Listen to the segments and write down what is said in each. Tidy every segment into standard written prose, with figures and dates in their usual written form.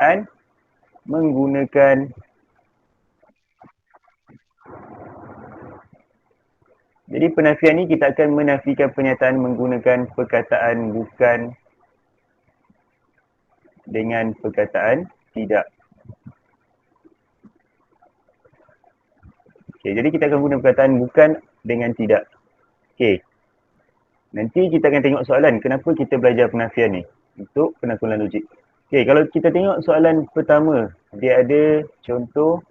penyataan menggunakan. Jadi penafian ni kita akan menafikan penyataan menggunakan perkataan bukan dengan perkataan tidak. Okay, jadi kita akan guna perkataan bukan dengan tidak. Okay. Nanti kita akan tengok soalan kenapa kita belajar penafian ni untuk penakulan logik. Okay, kalau kita tengok soalan pertama, dia ada contoh.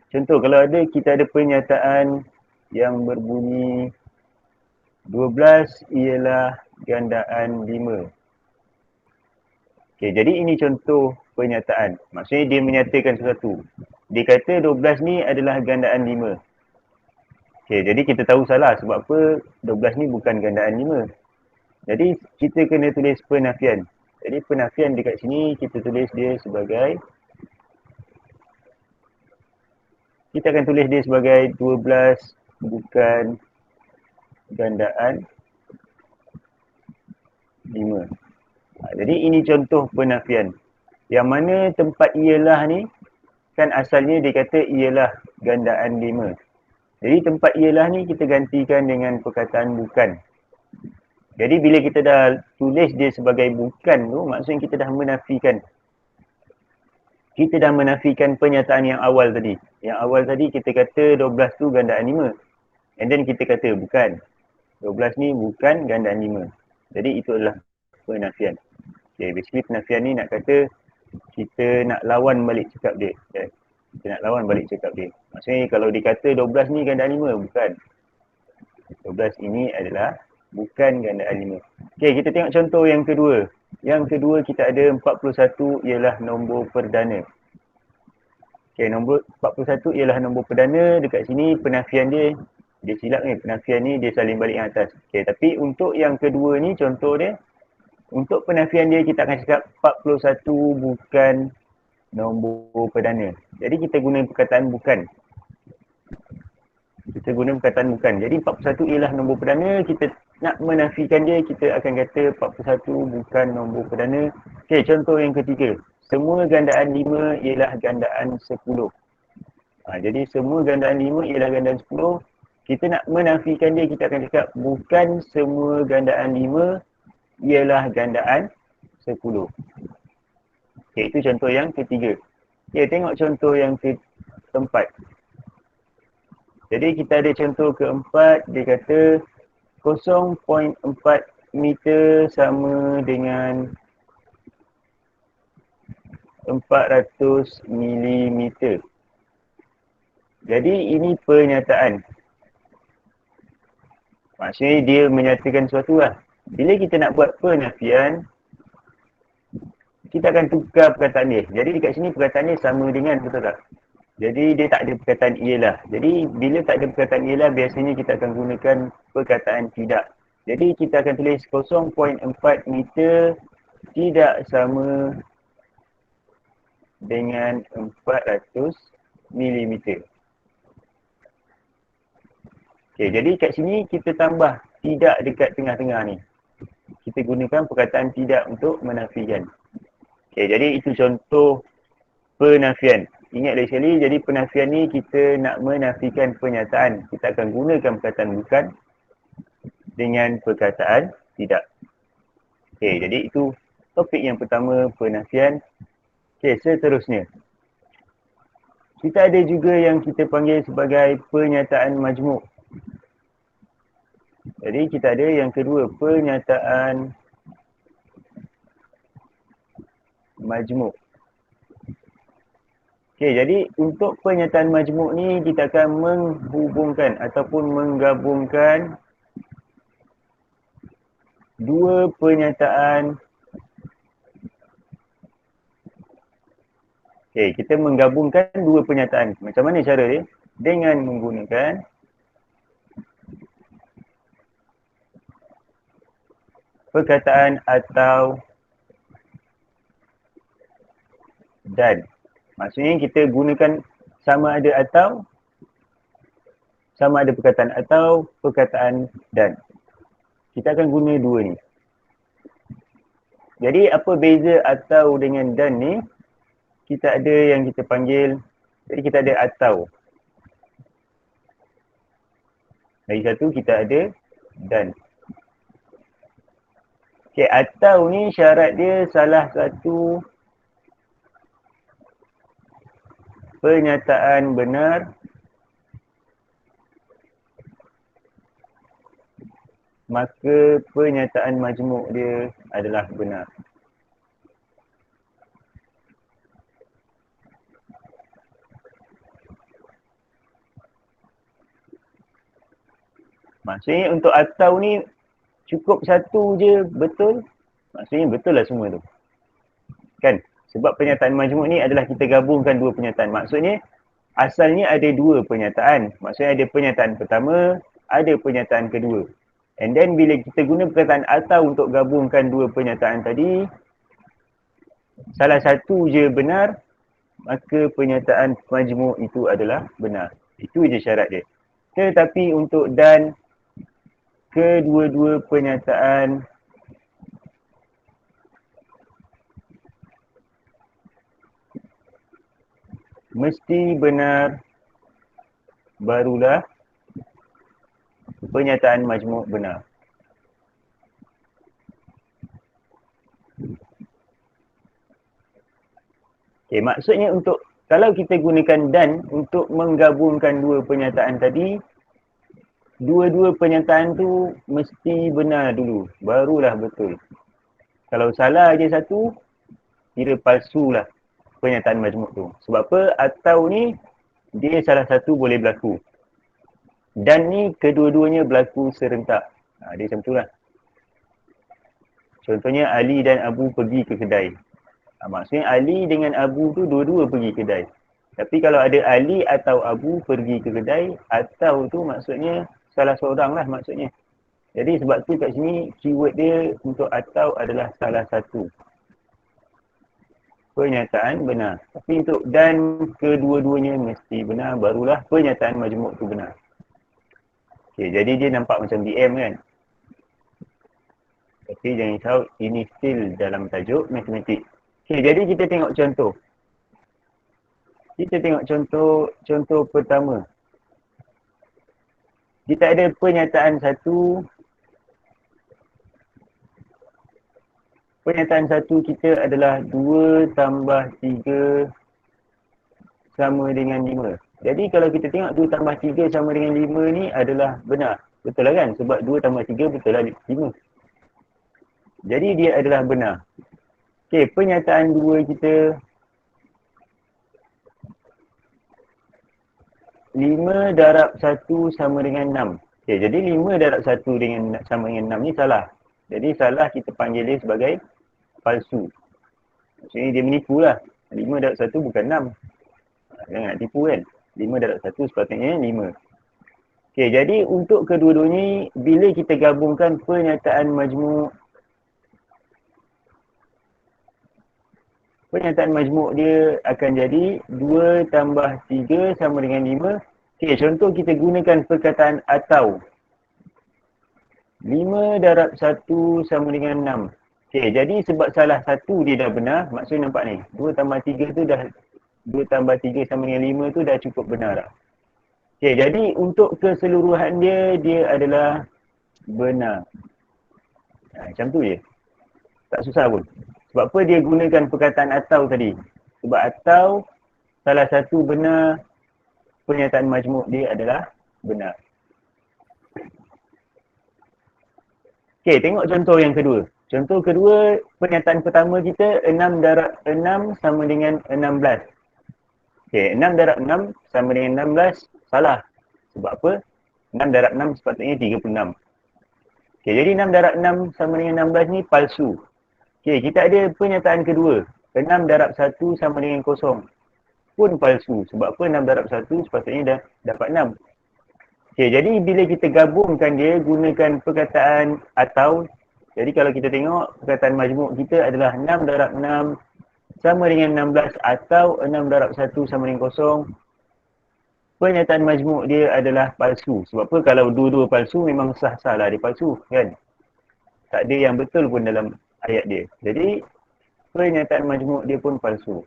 Contoh, kalau kita ada pernyataan yang berbunyi 12 ialah gandaan 5. Okay, jadi ini contoh pernyataan. Maksudnya dia menyatakan sesuatu. Dia kata 12 ni adalah gandaan 5. Okay, jadi kita tahu salah sebab apa 12 ni bukan gandaan 5. Jadi kita kena tulis penafian. Jadi penafian dekat sini kita tulis dia sebagai, kita akan tulis dia sebagai 12 bukan gandaan 5. Jadi ini contoh penafian. Yang mana tempat ialah ni, kan asalnya dia kata ialah gandaan 5. Jadi tempat ialah ni kita gantikan dengan perkataan bukan. Jadi bila kita dah tulis dia sebagai bukan tu, maksudnya kita dah menafikan. Kita dah menafikan pernyataan yang awal tadi. Yang awal tadi kita kata 12 tu gandaan 5. And then kita kata bukan. 12 ni bukan gandaan 5. Jadi itu adalah penafian. Okay, basically penafian ni nak kata kita nak lawan balik cakap dia. Okay. Kita nak lawan balik cakap dia. Maksudnya kalau dikata 12 ni gandaan 5, bukan. 12 ini adalah bukan gandaan 5. Okay, kita tengok contoh yang kedua. Yang kedua kita ada 41 ialah nombor perdana. Okay, nombor 41 ialah nombor perdana. Dekat sini penafian dia silap ni. Penafian ni dia salin balik yang atas. Okay, tapi untuk yang kedua ni contoh dia, untuk penafian dia kita akan cakap 41 bukan nombor perdana. Jadi kita guna perkataan bukan. Kita guna perkataan bukan. Jadi 41 ialah nombor perdana. Kita nak menafikan dia, kita akan kata 41 bukan nombor perdana. Okey, contoh yang ketiga. Semua gandaan 5 ialah gandaan 10. Jadi semua gandaan 5 ialah gandaan 10. Kita nak menafikan dia, kita akan cakap bukan semua gandaan 5 ialah gandaan 10. Okey, itu contoh yang ketiga. Okey, tengok contoh yang keempat. Jadi kita ada contoh keempat, dia kata 0.4 meter sama dengan 400 milimeter. Jadi ini pernyataan. Maksudnya dia menyatakan sesuatu lah. Bila kita nak buat penafian, kita akan tukar perkataan dia. Jadi dekat sini perkataan dia sama dengan, betul tak? Jadi dia tak ada perkataan ialah. Jadi bila tak ada perkataan ialah, biasanya kita akan gunakan perkataan tidak. Jadi kita akan tulis 0.4 meter tidak sama dengan 400 milimeter. Okay, jadi kat sini kita tambah tidak dekat tengah-tengah ni. Kita gunakan perkataan tidak untuk menafikan. Okay, jadi itu contoh penafian. Ingat lagi sekali, jadi penafian ni kita nak menafikan pernyataan. Kita akan gunakan perkataan bukan dengan perkataan tidak. Okay, jadi itu topik yang pertama, penafian. Okay, seterusnya. Kita ada juga yang kita panggil sebagai pernyataan majmuk. Jadi kita ada yang kedua, pernyataan majmuk. Okey, jadi untuk pernyataan majmuk ni kita akan menghubungkan ataupun menggabungkan dua pernyataan. Okey, kita menggabungkan dua pernyataan. Macam mana cara dia? Dengan menggunakan perkataan atau dan. Maksudnya kita gunakan sama ada atau, sama ada perkataan atau perkataan dan. Kita akan guna dua ni. Jadi apa beza atau dengan dan ni? Kita ada yang kita panggil, jadi kita ada atau. Lagi satu kita ada dan. Okay, atau ni syarat dia salah satu pernyataan benar maka pernyataan majmuk dia adalah benar. Maksudnya untuk atau ni cukup satu je betul, maksudnya betul lah semua tu. Kan? Sebab pernyataan majmuk ni adalah kita gabungkan dua pernyataan. Maksudnya asalnya ada dua pernyataan. Maksudnya ada pernyataan pertama, ada pernyataan kedua. And then bila kita guna perkataan atau untuk gabungkan dua pernyataan tadi, salah satu je benar, maka pernyataan majmuk itu adalah benar. Itu je syarat dia. Tetapi untuk dan, kedua-dua pernyataan mesti benar, barulah pernyataan majmuk benar. Okay, maksudnya untuk, kalau kita gunakan dan untuk menggabungkan dua pernyataan tadi, dua-dua pernyataan tu mesti benar dulu, barulah betul. Kalau salah je satu, kira palsu lah pernyataan majmuk tu. Sebab apa? Atau ni, dia salah satu boleh berlaku. Dan ni kedua-duanya berlaku serentak. Dia macam tu lah. Contohnya Ali dan Abu pergi ke kedai. Maksudnya Ali dengan Abu tu dua-dua pergi kedai. Tapi kalau ada Ali atau Abu pergi ke kedai, atau tu maksudnya salah seorang lah maksudnya. Jadi sebab tu kat sini keyword dia untuk atau adalah salah satu pernyataan benar. Tapi untuk dan kedua-duanya mesti benar, barulah pernyataan majmuk tu benar. Okay, jadi dia nampak macam DM kan. Tapi jangan risau, ini still dalam tajuk matematik. Okay, jadi kita tengok contoh. Kita tengok contoh pertama. Kita ada pernyataan satu. Pernyataan satu kita adalah 2 tambah 3 sama dengan 5. Jadi kalau kita tengok 2 tambah 3 sama dengan 5 ni adalah benar. Betul lah kan? Sebab 2 tambah 3 betul lah 5. Jadi dia adalah benar. Okey, pernyataan 2 kita 5 darab 1 sama dengan 6. Okey, jadi 5 darab 1 sama dengan 6 ni salah. Jadi salah kita panggil dia sebagai palsu. Maksudnya dia menipu lah. 5 darab 1 bukan 6. Jangan nak tipu kan. 5 darab 1 sepatutnya 5. Okey, jadi untuk kedua-duanya, bila kita gabungkan pernyataan majmuk, pernyataan majmuk dia akan jadi 2 tambah 3 sama dengan 5. Okey, contoh kita gunakan perkataan atau. 5 darab 1 sama dengan 6. Okey, jadi sebab salah satu dia dah benar, maksudnya nampak ni. 2 tambah 3 tu dah, 2 tambah 3 sama dengan 5 tu dah cukup benar dah. Okey, jadi untuk keseluruhan dia adalah benar. Macam tu je. Tak susah pun. Sebab apa dia gunakan perkataan atau tadi? Sebab atau salah satu benar, pernyataan majmuk dia adalah benar. Okey, tengok contoh yang kedua. Contoh kedua, pernyataan pertama kita 6 darab 6 sama dengan 16. Okey, 6 darab 6 sama dengan 16, salah. Sebab apa? 6 darab 6 sepatutnya 36. Okey, jadi 6 darab 6 sama dengan 16 ni palsu. Okey, kita ada pernyataan kedua. 6 darab 1 sama dengan 0. Pun palsu. Sebab apa? 6 darab 1 sepatutnya dah dapat 6. Okey, jadi bila kita gabungkan dia, gunakan perkataan atau. Jadi kalau kita tengok, perkataan majmuk kita adalah 6 darab 6 sama dengan 16 atau 6 darab 1 sama dengan 0. Pernyataan majmuk dia adalah palsu. Sebab apa? Kalau dua-dua palsu memang sah-sah lah dia palsu kan. Tak ada yang betul pun dalam ayat dia. Jadi pernyataan majmuk dia pun palsu.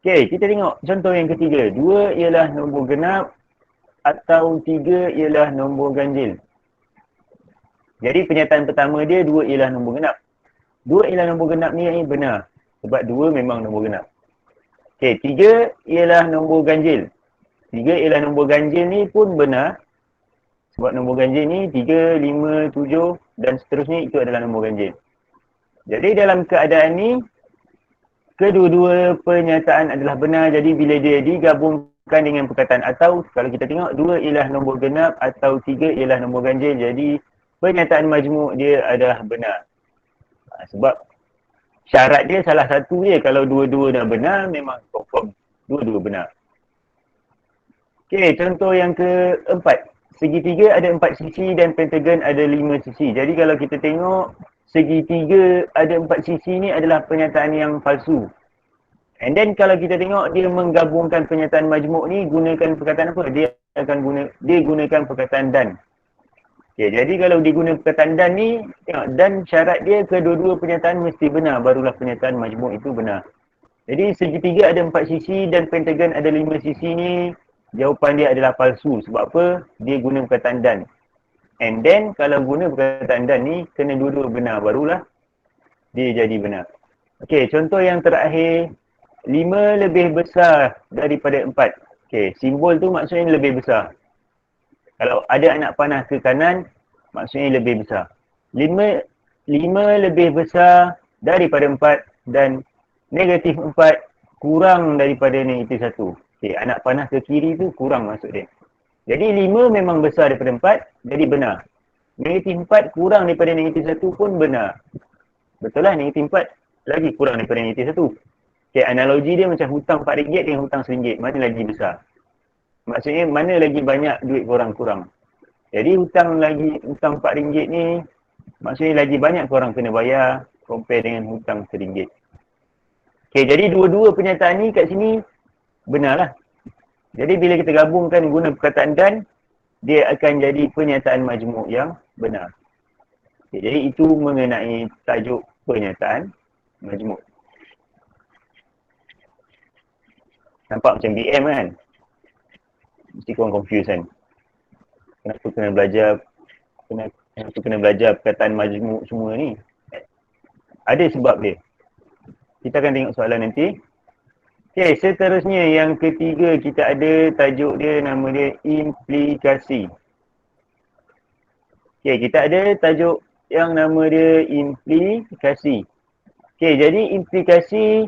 Okey, kita tengok contoh yang ketiga. 2 ialah nombor genap atau 3 ialah nombor ganjil. Jadi pernyataan pertama dia 2 ialah nombor genap. 2 ialah nombor genap ni benar. Sebab 2 memang nombor genap. Okey, 3 ialah nombor ganjil. 3 ialah nombor ganjil ni pun benar. Sebab nombor ganjil ni 3, 5, 7 dan seterusnya itu adalah nombor ganjil. Jadi dalam keadaan ni, kedua-dua pernyataan adalah benar. Jadi bila dia digabungkan dengan perkataan atau, kalau kita tengok 2 ialah nombor genap atau 3 ialah nombor ganjil. Jadi pernyataan majmuk dia adalah benar. Sebab syarat dia salah satu je. Kalau dua-dua dah benar, memang confirm dua-dua benar. Okey, contoh yang keempat. Segitiga ada 4 sisi dan pentagon ada 5 sisi. Jadi kalau kita tengok segitiga ada 4 sisi ni adalah pernyataan yang palsu. And then kalau kita tengok dia menggabungkan pernyataan majmuk ni gunakan perkataan apa? Dia gunakan perkataan dan. Okay, jadi kalau diguna perkataan dan ni, tengok dan syarat dia kedua-dua pernyataan mesti benar, barulah pernyataan majmuk itu benar. Jadi segitiga ada 4 sisi dan pentagon ada 5 sisi ni, jawapan dia adalah palsu. Sebab apa? Dia guna perkataan dan. And then kalau guna perkataan dan ni, kena dua-dua benar, barulah dia jadi benar. Okey, contoh yang terakhir, 5 lebih besar daripada 4. Okey, simbol tu maksudnya lebih besar. Kalau ada anak panah ke kanan, maksudnya lebih besar. 5 lebih besar daripada 4 dan negatif 4 kurang daripada negatif 1. Okey, anak panah ke kiri tu kurang maksud dia. Jadi 5 memang besar daripada 4, jadi benar. Negatif 4 kurang daripada negatif 1 pun benar. Betul lah, negatif 4 lagi kurang daripada negatif 1. Okay, analogi dia macam hutang RM4 dengan hutang RM1. Mana lagi besar? Maksudnya mana lagi banyak duit korang kurang. Jadi hutang RM4 ni, maksudnya lagi banyak korang kena bayar compare dengan hutang RM1. Okay, jadi dua-dua pernyataan ni kat sini benar lah. Jadi bila kita gabungkan guna perkataan dan, dia akan jadi pernyataan majmuk yang benar. Okay, jadi itu mengenai tajuk pernyataan majmuk. Nampak macam BM kan? Mesti korang confuse kan? Kenapa kena belajar perkataan majmuk semua ni? Ada sebab dia. Kita akan tengok soalan nanti. Okay, seterusnya yang ketiga kita ada tajuk dia, nama dia implikasi. Okay, kita ada tajuk yang nama dia implikasi. Okay, jadi implikasi,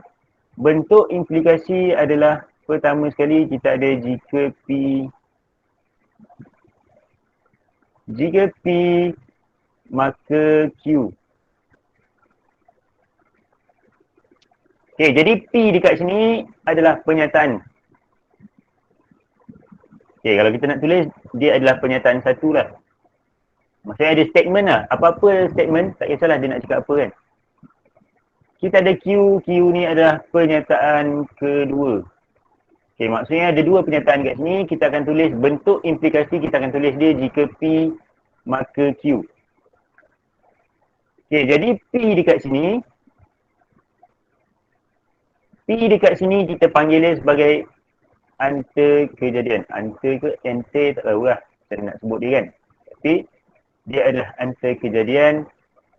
bentuk implikasi adalah pertama sekali kita ada jika P maka Q. Okay, jadi P dekat sini adalah pernyataan. Okay, kalau kita nak tulis, dia adalah pernyataan satu lah. Maksudnya ada statement lah. Apa-apa statement, tak kisahlah dia nak cakap apa kan. Kita ada Q ni adalah pernyataan kedua. Okay, maksudnya ada dua pernyataan kat sini, kita akan tulis bentuk implikasi, kita akan tulis dia jika P maka Q. Okay, jadi P dekat sini kita panggil dia sebagai antar kejadian. Antar ke ente tak tahu lah. Saya nak sebut dia kan. Tapi dia adalah antar kejadian.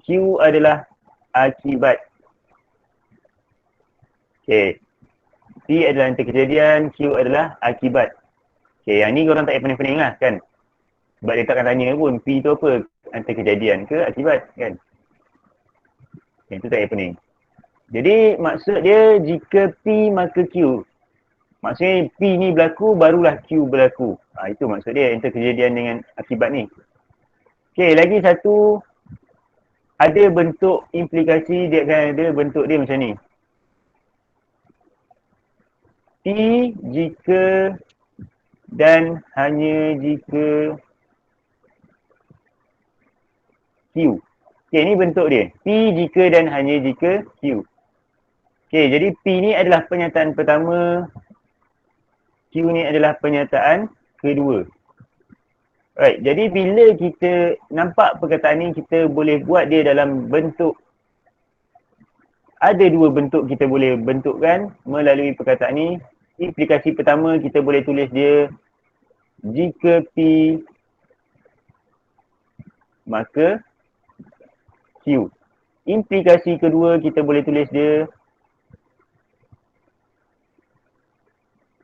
Q adalah akibat. Okay. P adalah antar kejadian. Q adalah akibat. Okay, yang ni korang tak payah pening-pening lah kan. Sebab dia takkan tanya pun P tu apa. Antar kejadian ke akibat kan. Yang tu tak payah pening. Jadi maksud dia jika P maka Q. Maksudnya P ni berlaku barulah Q berlaku. Itu maksud dia antara kejadian dengan akibat ni. Okey, lagi satu, ada bentuk implikasi, dia akan ada bentuk dia macam ni. P jika dan hanya jika Q. Okey, ni bentuk dia. P jika dan hanya jika Q. Okey, jadi P ni adalah pernyataan pertama, Q ni adalah pernyataan kedua. Right, jadi bila kita nampak perkataan ni, kita boleh buat dia dalam bentuk, ada dua bentuk kita boleh bentukkan melalui perkataan ni. Implikasi pertama kita boleh tulis dia jika P maka Q. Implikasi kedua kita boleh tulis dia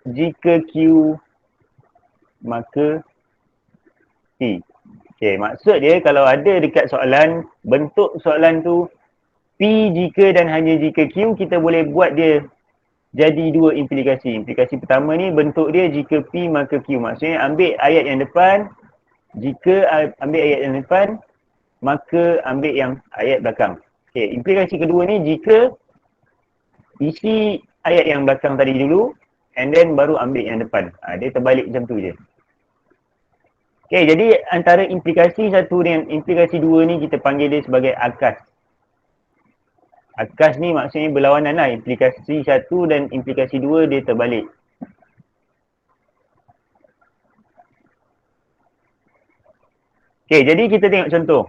jika Q maka P. Okay, maksud dia kalau ada dekat soalan, bentuk soalan tu P jika dan hanya jika Q, kita boleh buat dia jadi dua implikasi. Implikasi pertama ni bentuk dia jika P maka Q. Maksudnya ambil ayat yang depan, jika ambil ayat yang depan, maka ambil yang ayat belakang. Okay, implikasi kedua ni jika isi ayat yang belakang tadi dulu, and then baru ambil yang depan. Dia terbalik macam tu je. Okay, jadi antara implikasi satu dengan implikasi dua ni kita panggil dia sebagai akas. Akas ni maksudnya berlawanan lah. Implikasi satu dan implikasi dua dia terbalik. Okay, jadi kita tengok contoh.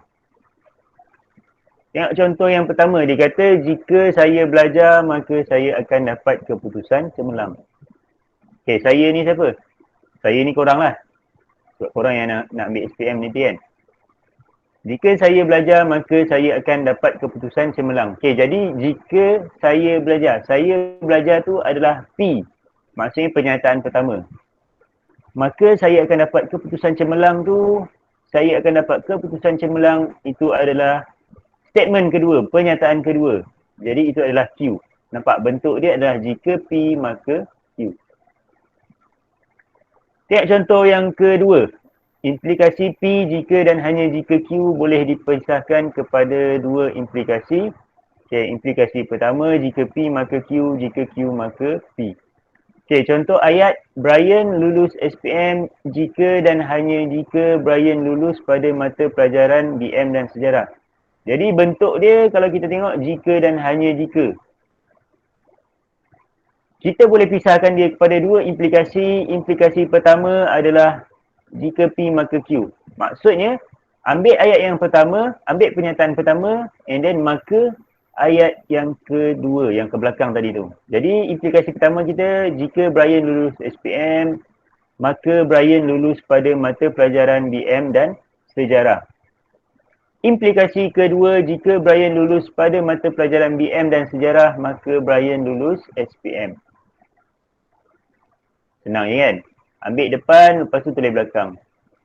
Tengok contoh yang pertama. Dia kata, jika saya belajar, maka saya akan dapat keputusan cemerlang. Okay, saya ni siapa? Saya ni korang lah. Sebab korang yang nak ambil SPM nanti kan. Jika saya belajar, maka saya akan dapat keputusan cemerlang. Okay, jadi jika saya belajar tu adalah P. Maksudnya pernyataan pertama. Maka saya akan dapat keputusan cemerlang tu, saya akan dapat keputusan cemerlang itu adalah statement kedua, pernyataan kedua. Jadi itu adalah Q. Nampak bentuk dia adalah jika P maka Q. Tengok contoh yang kedua. Implikasi P jika dan hanya jika Q boleh dipisahkan kepada dua implikasi. Okay, implikasi pertama jika P maka Q, jika Q maka P. Okay, contoh ayat Brian lulus SPM jika dan hanya jika Brian lulus pada mata pelajaran BM dan sejarah. Jadi bentuk dia kalau kita tengok jika dan hanya jika. Kita boleh pisahkan dia kepada dua implikasi. Implikasi pertama adalah jika P maka Q. Maksudnya, ambil ayat yang pertama, ambil pernyataan pertama, and then maka ayat yang kedua, yang ke belakang tadi tu. Jadi, implikasi pertama kita, jika Brian lulus SPM, maka Brian lulus pada mata pelajaran BM dan sejarah. Implikasi kedua, jika Brian lulus pada mata pelajaran BM dan sejarah, maka Brian lulus SPM. Senang je kan? Ambil depan, lepas tu tulis belakang.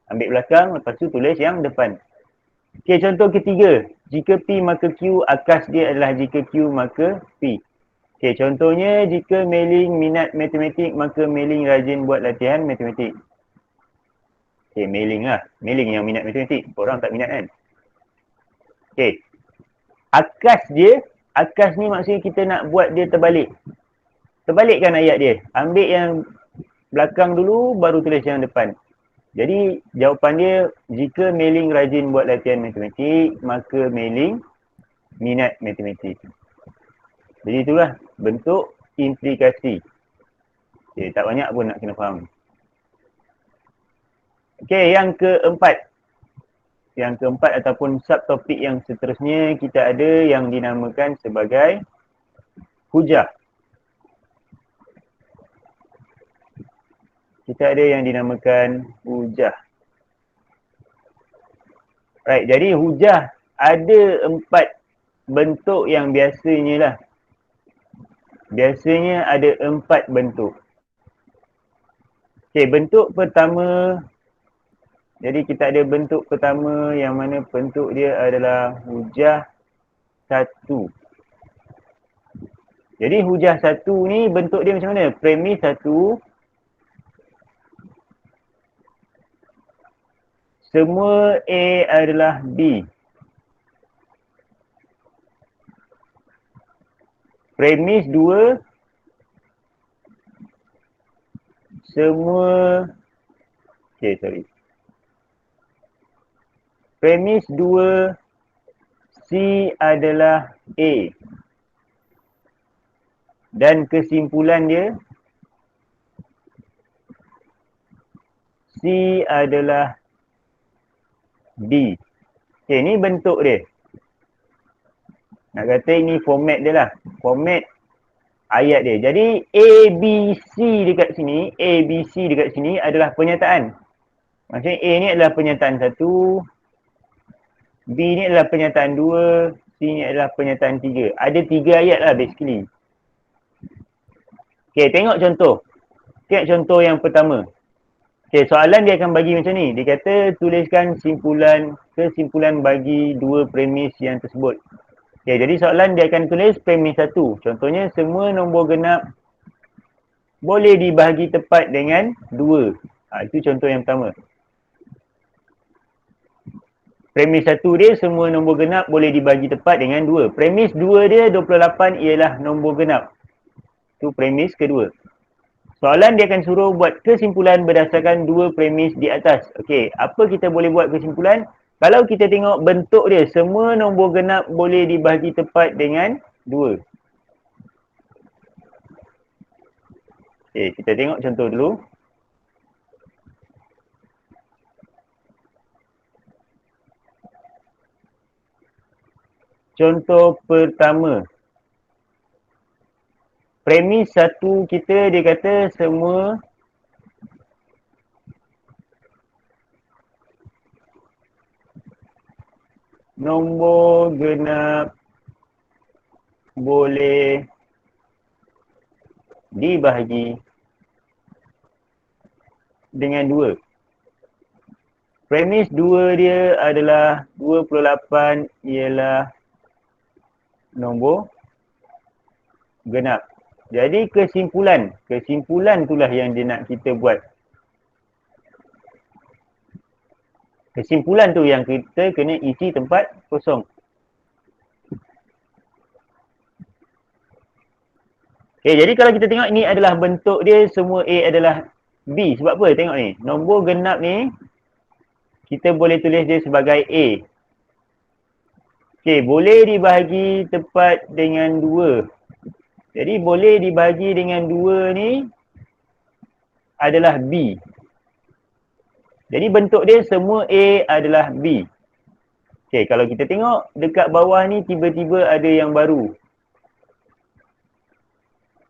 Ambil belakang, lepas tu tulis yang depan. Okey, contoh ketiga. Jika P maka Q, akas dia adalah jika Q maka P. Okey, contohnya jika Mei-Ling minat matematik, maka Mei-Ling rajin buat latihan matematik. Okey, Mei-Ling lah. Mei-Ling yang minat matematik. Orang tak minat kan? Okey. Akas ni maksudnya kita nak buat dia terbalik. Terbalikkan ayat dia. Ambil yang belakang dulu, baru tulis yang depan. Jadi, jawapan dia, jika Mei-Ling rajin buat latihan matematik, maka Mei-Ling minat matematik. Jadi, itulah bentuk implikasi. Okay, tak banyak pun nak kena faham. Okey, yang keempat. Yang keempat ataupun subtopik yang seterusnya, kita ada yang dinamakan sebagai hujah. Kita ada yang dinamakan hujah. Right, jadi hujah ada 4 bentuk yang biasanya lah. Biasanya ada 4 bentuk. Okay, bentuk pertama. Jadi kita ada bentuk pertama yang mana bentuk dia adalah hujah satu. Jadi hujah satu ni bentuk dia macam mana? Premis satu. Semua A adalah B. Premis 2. Semua Premis 2 C adalah A. Dan kesimpulan dia C adalah B. Okay, ni bentuk dia. Nak kata ini format dia lah. Format ayat dia. Jadi A, B, C dekat sini, A, B, C dekat sini adalah pernyataan. Maksudnya A ni adalah pernyataan 1, B ni adalah pernyataan 2, C ni adalah pernyataan 3. Ada 3 ayat lah basically. Okay, tengok contoh. Tengok contoh yang pertama. Okay, soalan dia akan bagi macam ni. Dia kata tuliskan kesimpulan bagi 2 premis yang tersebut. Okay, jadi soalan dia akan tulis premis 1. Contohnya semua nombor genap boleh dibahagi tepat dengan 2. Itu contoh yang pertama. Premis 1 dia semua nombor genap boleh dibagi tepat dengan 2. Premis 2 dia 28 ialah nombor genap. Itu premis kedua. Soalan dia akan suruh buat kesimpulan berdasarkan 2 premis di atas. Okey, apa kita boleh buat kesimpulan? Kalau kita tengok bentuk dia, semua nombor genap boleh dibahagi tepat dengan 2. Okey, kita tengok contoh dulu. Contoh pertama. Premis 1 kita dia kata semua nombor genap boleh dibahagi dengan 2. Premis 2 dia adalah 28 ialah nombor genap. Jadi kesimpulan itulah yang dia nak kita buat. Kesimpulan tu yang kita kena isi tempat kosong. Okay, jadi kalau kita tengok ini adalah bentuk dia, semua A adalah B. Sebab apa? Tengok ni. Nombor genap ni, kita boleh tulis dia sebagai A. Okay, boleh dibahagi tepat dengan 2. Jadi boleh dibahagi dengan 2 ni adalah B. Jadi bentuk dia semua A adalah B. Okay, kalau kita tengok dekat bawah ni tiba-tiba ada yang baru.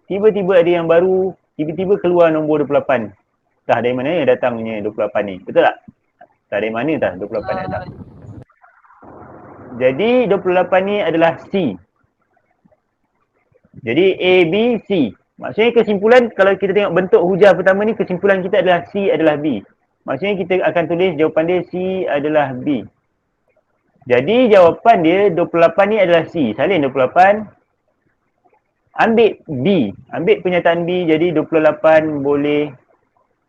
Tiba-tiba ada yang baru, tiba-tiba keluar nombor 28. Entah dari mana datangnya 28 ni. Betul tak? Entah dari mana dah 28 datang. Jadi 28 ni adalah C. Jadi A, B, C. Maksudnya kesimpulan, kalau kita tengok bentuk hujah pertama ni, kesimpulan kita adalah C adalah B. Maksudnya kita akan tulis jawapan dia C adalah B. Jadi jawapan dia 28 ni adalah C. Salin 28. Ambil B. Ambil pernyataan B. Jadi 28 boleh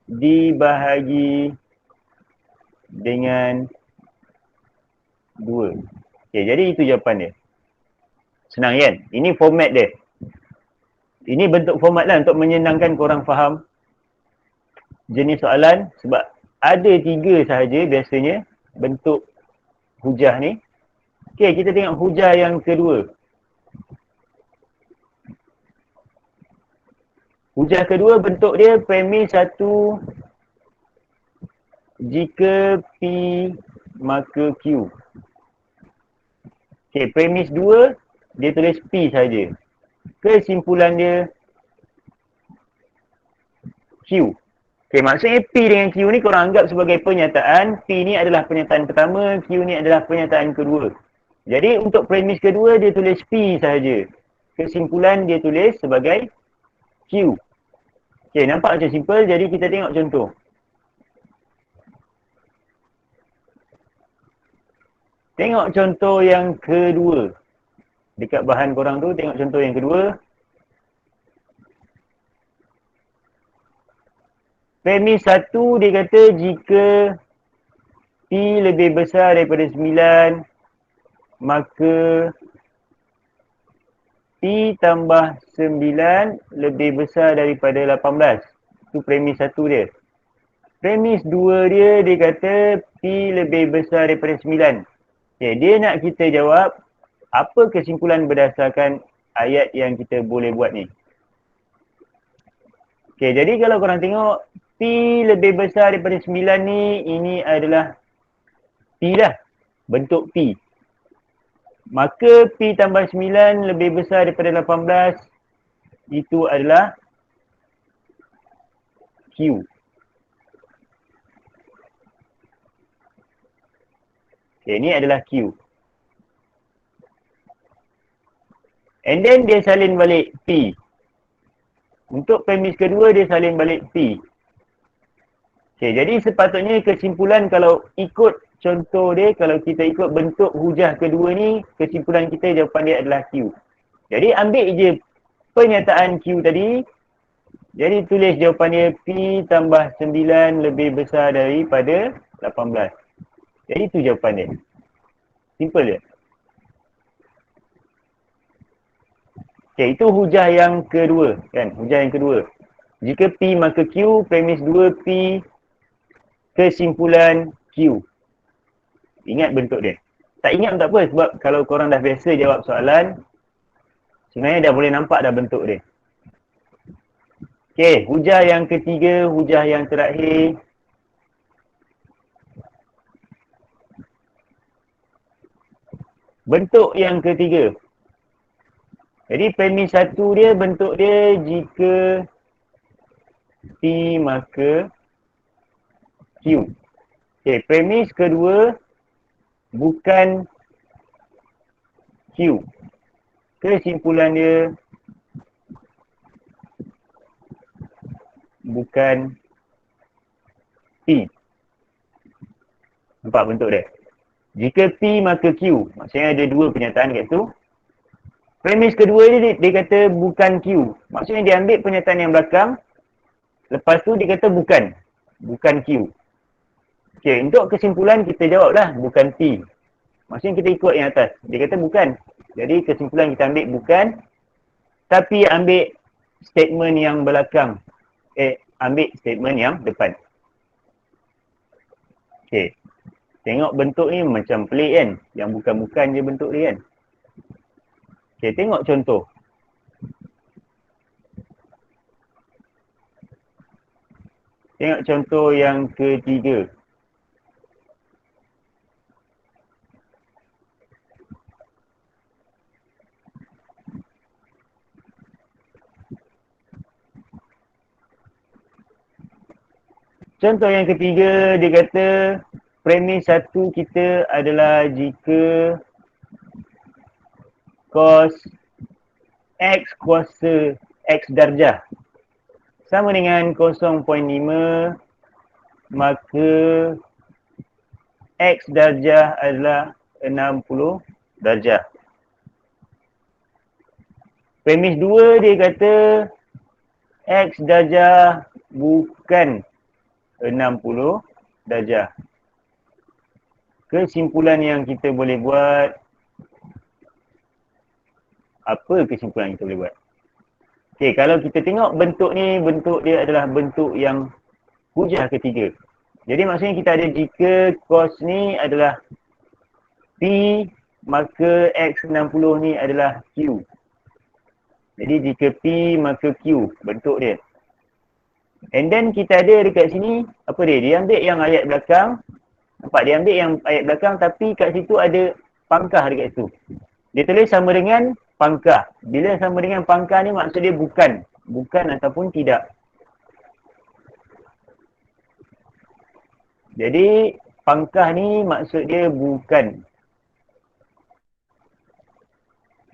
dibahagi dengan 2. Okay, jadi itu jawapan dia. Senang kan? Ini format dia. Ini bentuk format lah untuk menyenangkan korang faham jenis soalan. Sebab ada 3 sahaja biasanya bentuk hujah ni. Okay, kita tengok hujah yang kedua. Hujah kedua bentuk dia premis 1 jika P maka Q. Okay, premis 2 dia tulis P saja. Kesimpulan dia Q. Okay, maksudnya P dengan Q ni korang anggap sebagai pernyataan. P ni adalah pernyataan pertama, Q ni adalah pernyataan kedua. Jadi untuk premis kedua dia tulis P saja. Kesimpulan dia tulis sebagai Q. Okay, nampak macam simple. Jadi kita tengok contoh. Tengok contoh yang kedua. Dekat bahan korang tu, tengok contoh yang kedua. Premis 1 dia kata jika P lebih besar daripada 9, maka P tambah 9 lebih besar daripada 18. Itu premis 1 dia. Premis 2 dia kata P lebih besar daripada 9. Okay, dia nak kita jawab apa kesimpulan berdasarkan ayat yang kita boleh buat ni. Okay, jadi kalau korang tengok P lebih besar daripada 9 ni, ini adalah P lah. Bentuk P. Maka P tambah 9 lebih besar daripada 18. Itu adalah Q. Okay, ini adalah Q. And then dia salin balik P. Untuk premis kedua dia salin balik P. Okay, jadi sepatutnya kesimpulan kalau ikut contoh dia, kalau kita ikut bentuk hujah kedua ni, kesimpulan kita jawapan dia adalah Q. Jadi ambil je pernyataan Q tadi. Jadi tulis jawapan dia P tambah 9 lebih besar daripada 18. Jadi itu jawapan dia. Simple je. Okay, itu hujah yang kedua kan. Hujah yang kedua. Jika P maka Q, premis 2 P, kesimpulan Q. Ingat bentuk dia. Tak ingat pun tak apa sebab kalau korang dah biasa jawab soalan, sebenarnya dah boleh nampak dah bentuk dia. Okay, hujah yang ketiga, hujah yang terakhir. Bentuk yang ketiga. Jadi premis satu dia, bentuk dia jika P maka Q. Okay, premis kedua bukan Q. Kesimpulan dia bukan P. Nampak bentuk dia? Jika P maka Q. Maksudnya ada dua pernyataan kat situ. Premis kedua dia kata bukan Q. Maksudnya dia ambil pernyataan yang belakang. Lepas tu dia kata bukan. Bukan Q. Okay, untuk kesimpulan kita jawablah bukan P. Maksudnya kita ikut yang atas. Dia kata bukan. Jadi kesimpulan kita ambil bukan. Tapi ambil statement yang belakang. Ambil statement yang depan. Okay. Tengok bentuk ni macam pelik kan. Yang bukan-bukan je bentuk dia kan. Okay, tengok contoh. Tengok contoh yang ketiga. Contoh yang ketiga, dia kata premis satu kita adalah jika cos X kuasa X darjah sama dengan 0.5, maka X darjah adalah 60 darjah. Premis 2 dia kata X darjah bukan 60 darjah. Kesimpulan yang kita boleh buat, apa kesimpulan yang kita boleh buat? Okay, kalau kita tengok bentuk ni, bentuk dia adalah bentuk yang hujah ketiga. Jadi maksudnya kita ada jika cos ni adalah P, maka X60 ni adalah Q. Jadi jika P, maka Q, bentuk dia. And then kita ada dekat sini, apa dia? Dia ambil yang ayat belakang. Nampak dia ambil yang ayat belakang tapi kat situ ada pangkah dekat situ. Dia tulis sama dengan pangkah. Bila sama dengan pangkah ni maksud dia bukan. Bukan ataupun tidak. Jadi pangkah ni maksud dia bukan.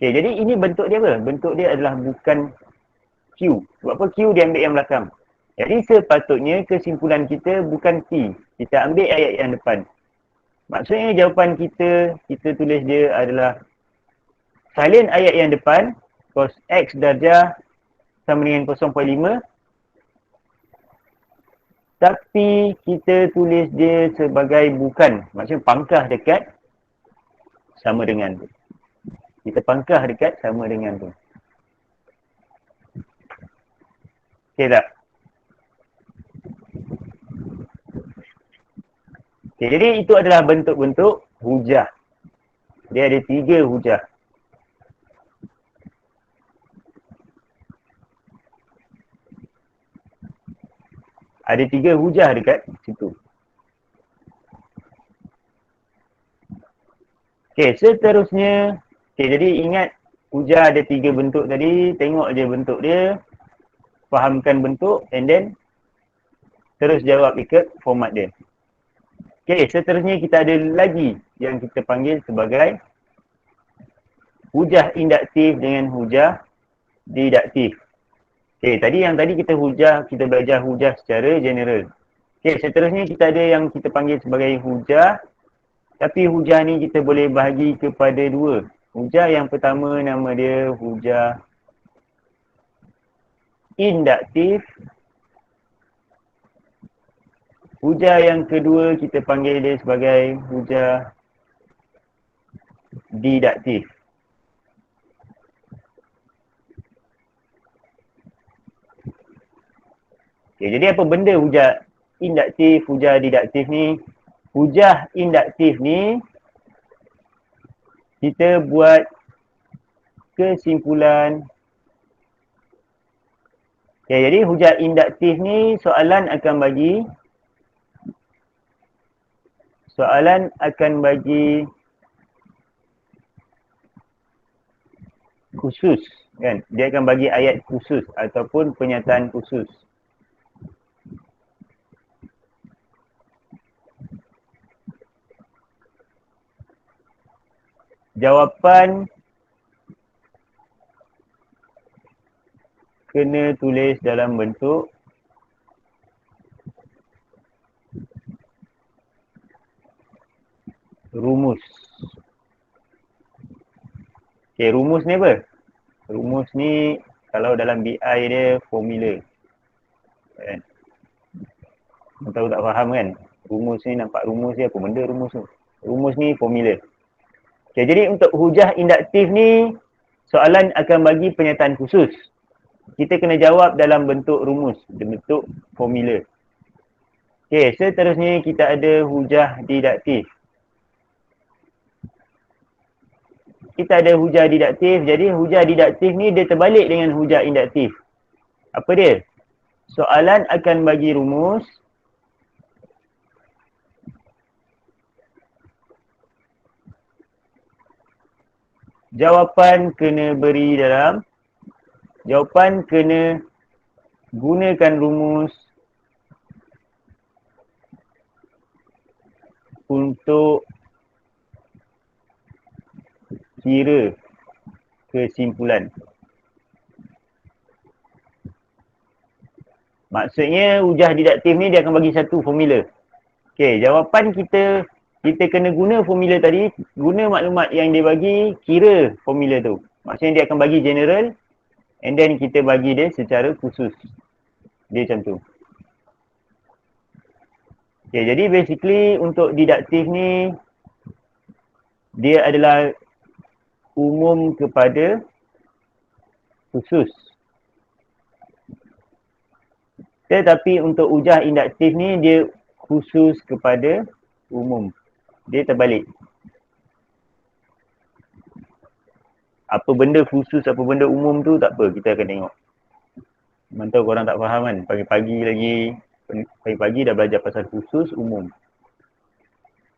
Okay, jadi ini bentuk dia apa? Bentuk dia adalah bukan Q. Sebab apa? Q dia ambil yang belakang. Jadi sepatutnya kesimpulan kita bukan P. Kita ambil ayat yang depan. Maksudnya jawapan kita tulis dia adalah salin ayat yang depan, cos X darjah sama dengan 0.5. Tapi kita tulis dia sebagai bukan. Maksudnya pangkah dekat sama dengan tu. Kita pangkah dekat sama dengan tu. Okay tak? Okay, jadi itu adalah bentuk-bentuk hujah. Dia ada 3 hujah. Ada 3 hujah dekat situ. Okey, seterusnya. Okey, jadi ingat hujah ada 3 bentuk tadi. Tengok je bentuk dia. Fahamkan bentuk and then terus jawab ikut format dia. Okey, seterusnya kita ada lagi yang kita panggil sebagai hujah induktif dengan hujah diduktif. Okey, tadi kita belajar hujah secara general. Okey, seterusnya kita ada yang kita panggil sebagai hujah. Tapi hujah ni kita boleh bahagi kepada dua. Hujah yang pertama nama dia hujah induktif. Hujah yang kedua kita panggil dia sebagai hujah diduktif. Okay, jadi apa benda hujah induktif, hujah diduktif ni? Hujah induktif ni kita buat kesimpulan. Okay, jadi hujah induktif ni soalan akan bagi khusus, kan? Dia akan bagi ayat khusus ataupun pernyataan khusus. Jawapan kena tulis dalam bentuk rumus. Okay, rumus ni apa? Rumus ni kalau dalam BI dia formula. Kan? Tahu tak faham kan? Rumus ni nampak rumus dia apa benda rumus tu? Rumus ni formula. Okay, jadi untuk hujah induktif ni soalan akan bagi pernyataan khusus. Kita kena jawab dalam bentuk rumus, bentuk formula. Okay, seterusnya kita ada hujah diduktif. Kita ada hujah diduktif, jadi hujah diduktif ni dia terbalik dengan hujah induktif. Apa dia? Soalan akan bagi rumus. Jawapan kena gunakan rumus untuk kira kesimpulan. Maksudnya hujah diduktif ni dia akan bagi satu formula. Okey, jawapan kita kena guna formula tadi, guna maklumat yang dia bagi, kira formula tu. Maksudnya dia akan bagi general and then kita bagi dia secara khusus. Dia macam tu. Okay, jadi basically untuk diduktif ni dia adalah umum kepada khusus. Tetapi untuk hujah induktif ni dia khusus kepada umum. Dia terbalik. Apa benda khusus, apa benda umum tu tak apa, kita akan tengok. Mantau korang tak faham kan, pagi-pagi dah belajar pasal khusus umum.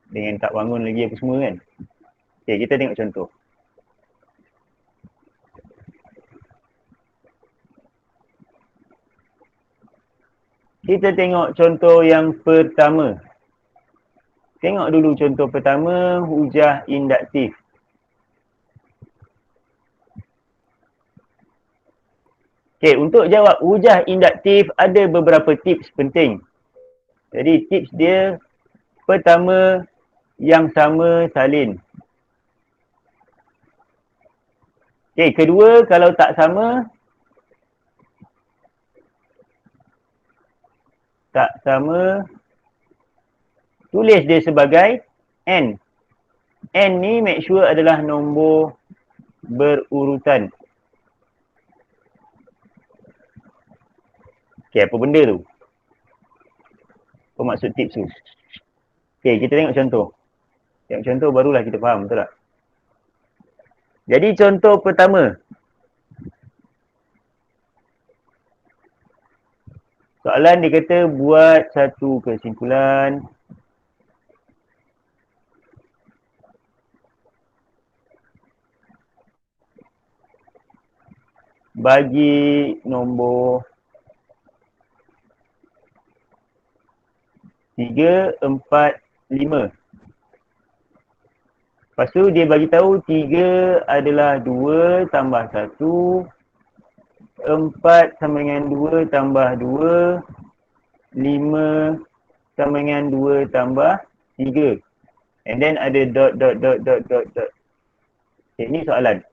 Dengan tak bangun lagi apa semua kan. Okay, kita tengok contoh. Kita tengok contoh yang pertama. Tengok dulu contoh pertama, hujah induktif. Okay, untuk jawab hujah induktif ada beberapa tips penting. Jadi tips dia pertama, yang sama salin. Okay, kedua kalau tak sama tulis dia sebagai N. N ni make sure adalah nombor berurutan. Okay, apa benda tu? Apa maksud tips tu? Okay, kita tengok contoh. Tengok contoh barulah kita faham, betul tak? Jadi contoh pertama. Soalan dia kata buat satu kesimpulan. bagi nombor 3, 4, 5. Lepas tu dia bagi tahu 3 adalah 2 tambah 1, 4 sama dengan 2 tambah 2, 5 sama dengan 2 tambah 3. And then ada dot. Okay, ni soalan.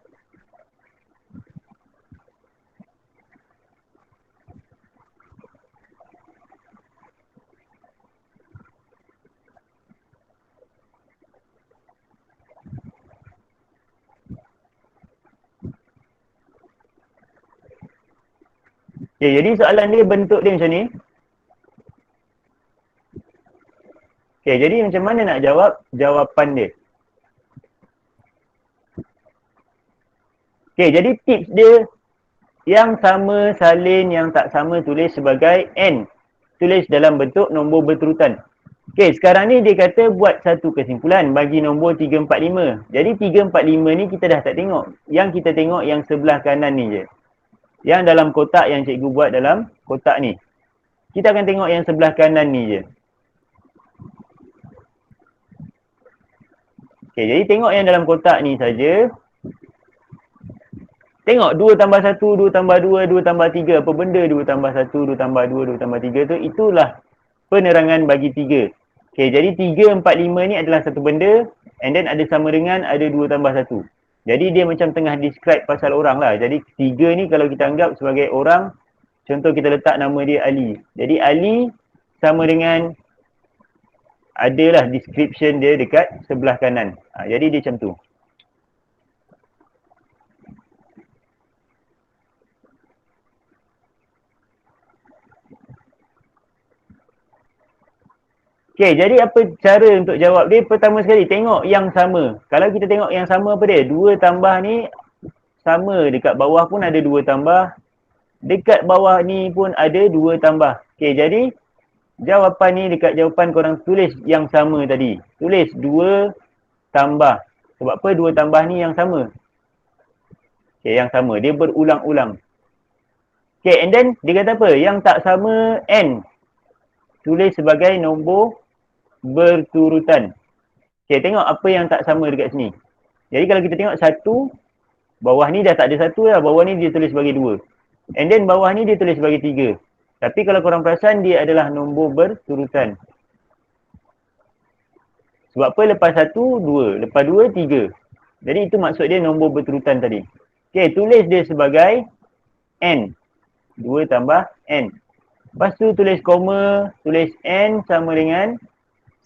Okay, jadi soalan dia bentuk dia macam ni. Okay, jadi macam mana nak jawab jawapan dia? Okay, jadi tips dia yang sama salin, yang tak sama tulis sebagai N. Tulis dalam bentuk nombor berturutan. Okay, sekarang ni dia kata buat satu kesimpulan bagi nombor 3, 4, 5. Jadi 3, 4, 5 ni kita dah tak tengok. Yang kita tengok yang sebelah kanan ni je. Yang dalam kotak yang cikgu buat dalam kotak ni. Kita akan tengok yang sebelah kanan ni je. Okay, jadi tengok yang dalam kotak ni saja. Tengok 2 tambah 1, 2 tambah 2, 2 tambah 3. Apa benda 2 tambah 1, 2 tambah 2, 2 tambah 3 tu? Itulah penerangan bagi 3. Okay, jadi 3, 4, 5 ni adalah satu benda. And then ada sama dengan ada 2 tambah 1. Jadi dia macam tengah describe pasal orang lah. Jadi 3 ni kalau kita anggap sebagai orang. Contoh kita letak nama dia Ali. Jadi Ali sama dengan adalah description dia dekat sebelah kanan. Jadi dia macam tu. Okay, jadi apa cara untuk jawab dia? Pertama sekali, tengok yang sama. Kalau kita tengok yang sama apa dia? 2 tambah ni sama. Dekat bawah pun ada 2 tambah. Dekat bawah ni pun ada 2 tambah. Okay, jadi jawapan ni dekat jawapan korang tulis yang sama tadi. Tulis 2 tambah. Sebab apa 2 tambah ni yang sama? Okay, yang sama. Dia berulang-ulang. Okay, and then dia kata apa? Yang tak sama N. Tulis sebagai nombor berturutan. Okay, tengok apa yang tak sama dekat sini. Jadi kalau kita tengok 1, bawah ni dah tak ada 1 lah. Bawah ni dia tulis sebagai 2. And then bawah ni dia tulis sebagai 3. Tapi kalau korang perasan, dia adalah nombor berturutan. Sebab apa? Lepas 1, 2. Lepas 2, 3. Jadi itu maksud dia nombor berturutan tadi. Okay, tulis dia sebagai N. 2 tambah N. Lepas tu tulis koma, tulis N sama dengan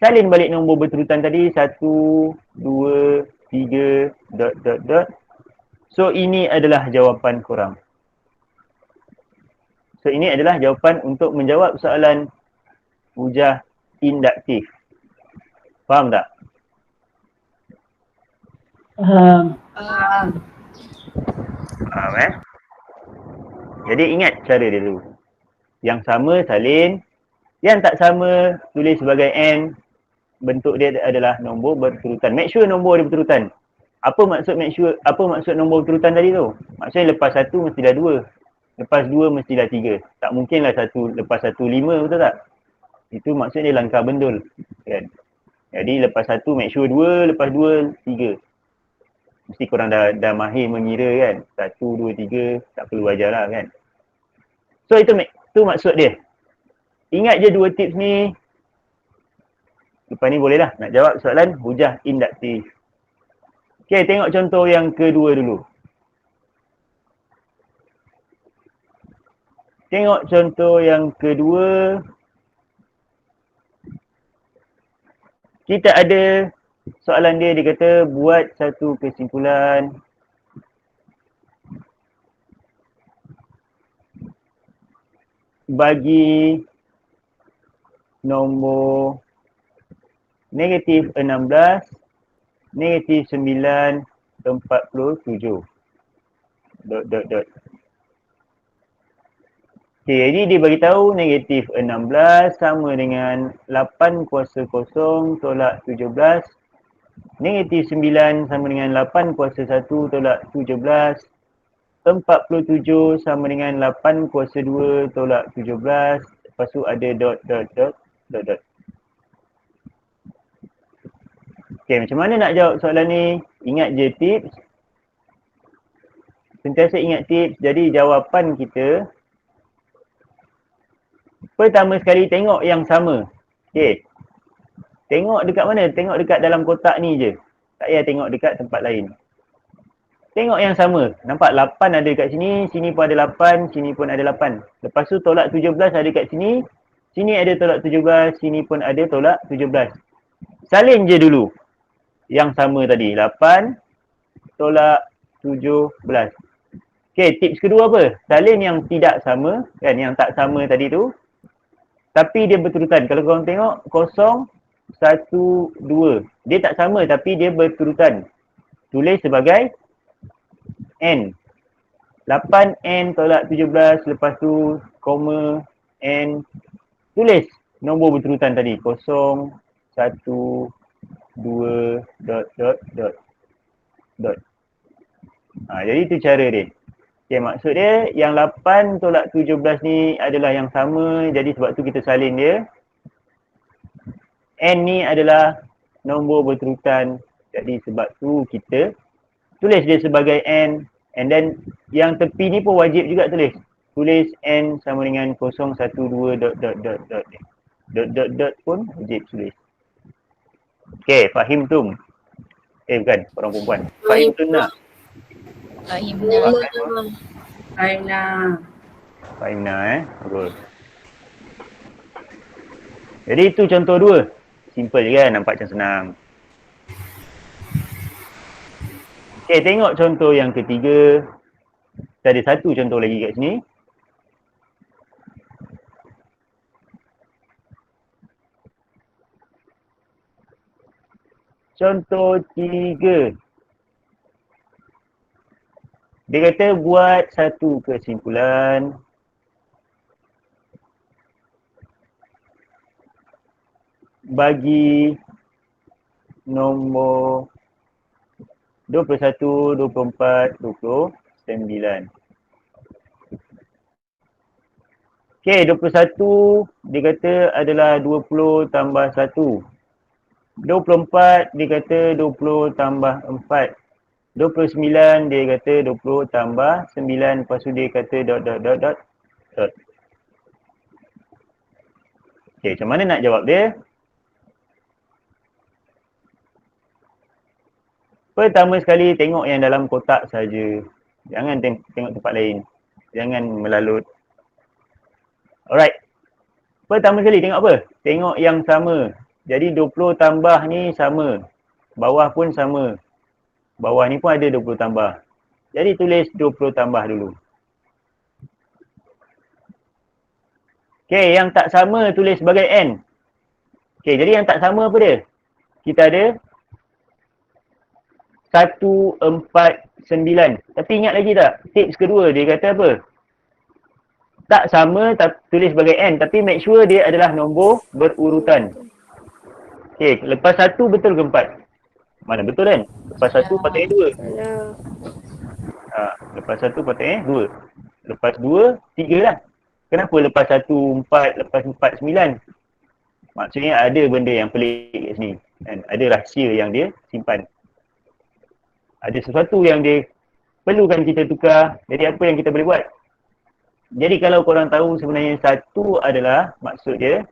salin balik nombor berturutan tadi 1, 2, 3, dot. So ini adalah jawapan korang. So ini adalah jawapan untuk menjawab soalan hujah induktif. Faham tak? Faham Jadi ingat cara dia dulu. Yang sama salin, yang tak sama tulis sebagai N. Bentuk dia adalah nombor berturutan. Make sure nombor dia berturutan. Apa maksud nombor berturutan tadi tu? Maksudnya lepas 1 mestilah 2. Lepas 2 mestilah 3. Tak mungkinlah 1 lepas 1 5, betul tak? Itu maksudnya langkah bendul, kan? Jadi lepas 1 make sure 2, lepas 2 3. Mesti korang dah mahir mengira kan. 1, 2, 3 tak perlu ajar lah kan. So itu maksud dia. Ingat je 2 tips ni. Lepas ni boleh lah nak jawab soalan hujah induktif. Okay, tengok contoh yang kedua dulu. Tengok contoh yang kedua. Kita ada soalan dia kata buat satu kesimpulan. Bagi nombor negatif 16, negatif 9, 47. Dot. Okay, jadi dia bagi tahu negatif 16 sama dengan 8 kuasa 0 tolak 17. Negatif 9 sama dengan 8 kuasa 1 tolak 17. 47 sama dengan 8 kuasa 2 tolak 17. Lepas tu ada dot. Okay, macam mana nak jawab soalan ni? Ingat je tips. Sentiasa ingat tips. Jadi jawapan kita, pertama sekali tengok yang sama. Okay. Tengok dekat mana? Tengok dekat dalam kotak ni je. Tak payah tengok dekat tempat lain. Tengok yang sama. Nampak 8 ada dekat sini, sini pun ada 8, sini pun ada 8. Lepas tu tolak 17 ada dekat sini, sini ada tolak 17, sini pun ada tolak 17. Salin je dulu yang sama tadi. 8 tolak 17. Okay, tips kedua apa? Salin yang tidak sama, kan, yang tak sama tadi tu. Tapi dia berturutan. Kalau korang tengok, 0, 1, 2. Dia tak sama tapi dia berturutan. Tulis sebagai N. 8N tolak 17, lepas tu koma N. Tulis nombor berturutan tadi. 0, 1, 2, dot. Jadi tu cara dia. Okay, maksud dia yang 8 tolak 17 ni adalah yang sama. Jadi sebab tu kita salin dia. N ni adalah nombor berterutan. Jadi sebab tu kita tulis dia sebagai N. And then yang tepi ni pun wajib juga tulis. Tulis N sama dengan 0, 1, 2, dot. Dot pun wajib tulis. Okay, fahim tu? Bukan, orang perempuan. Fahim tu nak? Fahim nak, Betul. Jadi itu contoh 2. Simple je kan, nampak macam senang. Okay, tengok contoh yang ketiga. Kita ada satu contoh lagi kat sini. Contoh 3. Dia kata buat satu kesimpulan. Bagi nombor 21, 24, 29. Okay, 21 dia kata adalah 20 tambah 1. 24 dia kata 20 tambah 4. 29 dia kata 20 tambah 9. Lepas tu dia kata dot. Okay, macam mana nak jawab dia? Pertama sekali tengok yang dalam kotak saja. Jangan tengok tempat lain. Jangan melalut. Alright. Pertama sekali tengok apa? Tengok yang sama. Jadi 20 tambah ni sama. Bawah pun sama. Bawah ni pun ada 20 tambah. Jadi tulis 20 tambah dulu. Okay, yang tak sama tulis sebagai N. Okay, jadi yang tak sama apa dia? Kita ada 149. Tapi ingat lagi tak? Tips kedua dia kata apa? Tak sama tulis sebagai N. Tapi make sure dia adalah nombor berurutan. Okay, lepas 1 betul ke 4? Mana betul kan? Lepas 1 patutnya 2. Lepas 1 patutnya 2. Lepas 2, 3 lah. Kenapa lepas 1, 4, lepas 4, 9? Maksudnya ada benda yang pelik kat sini. Dan ada rahsia yang dia simpan. Ada sesuatu yang dia perlukan kita tukar. Jadi apa yang kita boleh buat? Jadi kalau korang tahu sebenarnya 1 adalah maksud dia.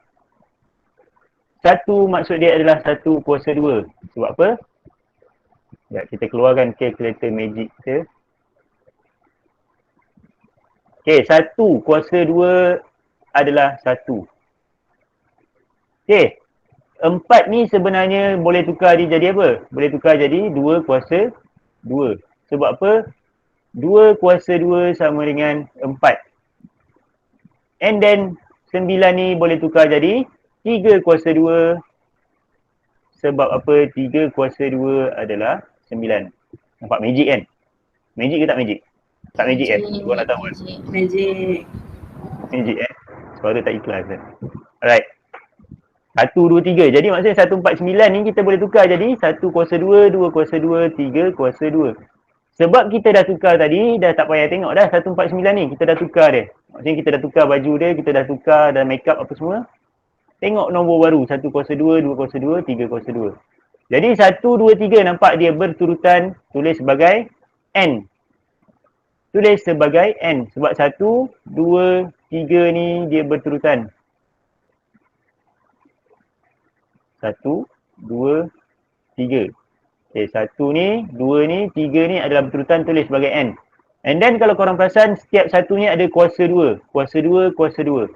1 maksud dia adalah 1 kuasa 2. Sebab apa? Ya, kita keluarkan kalkulator magic kita. Okay, 1 kuasa 2 adalah 1. Okay, 4 ni sebenarnya boleh tukar jadi apa? Boleh tukar jadi 2 kuasa 2. Sebab apa? 2 kuasa 2 sama dengan 4. And then 9 ni boleh tukar jadi 3 kuasa 2. Sebab apa? 3 kuasa 2 adalah 9. Nampak magic kan? Magic ke tak magic? Tak magic kan? Korang nak tahu kan? Magic. Magic Suara tak ikhlas kan? Alright. 1, 2, 3. Jadi maksudnya 149 ni kita boleh tukar jadi 1 kuasa 2, 2 kuasa 2, 3 kuasa 2. Sebab kita dah tukar tadi, dah tak payah tengok dah 149 ni. Kita dah tukar dia. Maksudnya kita dah tukar baju dia, kita dah tukar dan make up apa semua. Tengok nombor baru. 102, 202, 302. Jadi 1, 2, 3 nampak dia berturutan, tulis sebagai N. Tulis sebagai N. Sebab 1, 2, 3 ni dia berturutan. 1, 2, 3. Okay, 1 ni, 2 ni, 3 ni adalah berturutan, tulis sebagai N. And then kalau korang perasan, setiap satu ni ada kuasa 2. Kuasa 2, kuasa 2.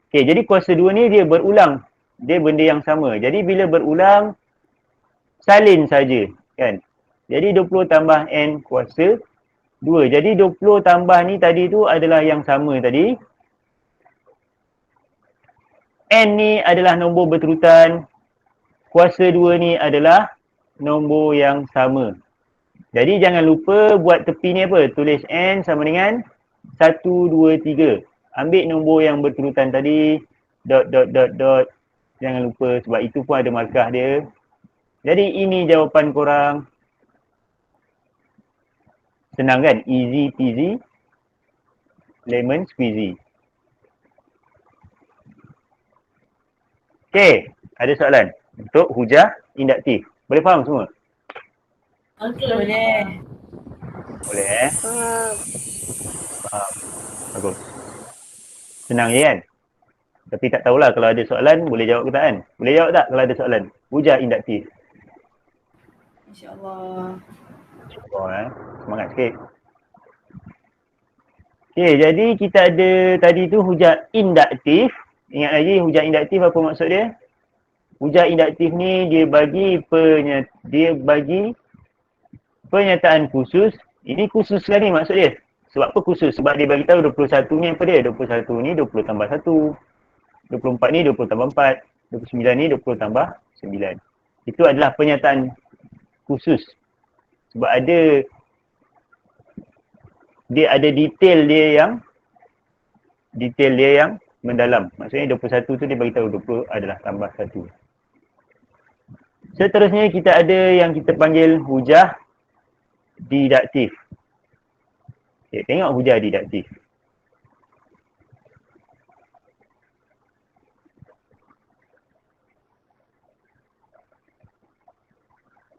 Okay, jadi kuasa 2 ni dia berulang. Dia benda yang sama. Jadi bila berulang, salin saja, kan? Jadi 20 tambah N kuasa 2. Jadi 20 tambah ni tadi tu adalah yang sama tadi. N ni adalah nombor berturutan. Kuasa 2 ni adalah nombor yang sama. Jadi jangan lupa buat tepi ni apa? Tulis N sama dengan 1, 2, 3. Ambil nombor yang berturutan tadi. Dot, dot, dot, dot. Jangan lupa sebab itu pun ada markah dia. Jadi ini jawapan korang. Senang kan? Easy peasy. Lemon squeezy. Okay. Ada soalan untuk hujah induktif. Boleh faham semua? Boleh. Boleh Faham. Bagus. Senang je kan? Tapi tak tahulah kalau ada soalan boleh jawab ke tak kan? Boleh jawab tak kalau ada soalan? Hujah induktif. InsyaAllah. Oh, semangat sikit. Okay, jadi kita ada tadi tu hujah induktif. Ingat lagi hujah induktif apa maksud dia? Hujah induktif ni dia bagi pernyataan khusus. Ini khusus lah ni maksud dia. Sebab apa khusus? Sebab dia bagi tahu 21 ni apa dia? 21 ni 20 tambah 1. 24 ni 20 tambah 4. 29 ni 20 tambah 9. Itu adalah pernyataan khusus. Sebab dia ada detail dia yang mendalam. Maksudnya 21 tu dia bagi tahu 20 adalah tambah 1. Seterusnya kita ada yang kita panggil hujah didaktif. Okay, tengok hujah didaktif.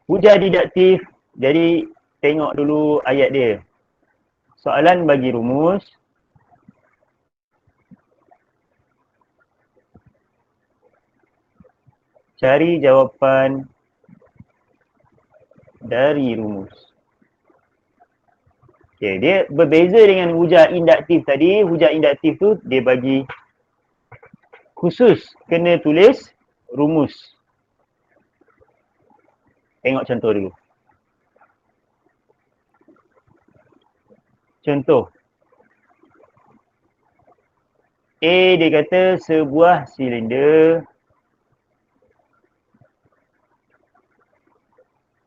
Hujah didaktif, jadi tengok dulu ayat dia. Soalan bagi rumus. Cari jawapan dari rumus. Okay, dia berbeza dengan hujah induktif tadi. Hujah induktif tu dia bagi khusus kena tulis rumus. Tengok contoh dulu. Contoh. A dia kata sebuah silinder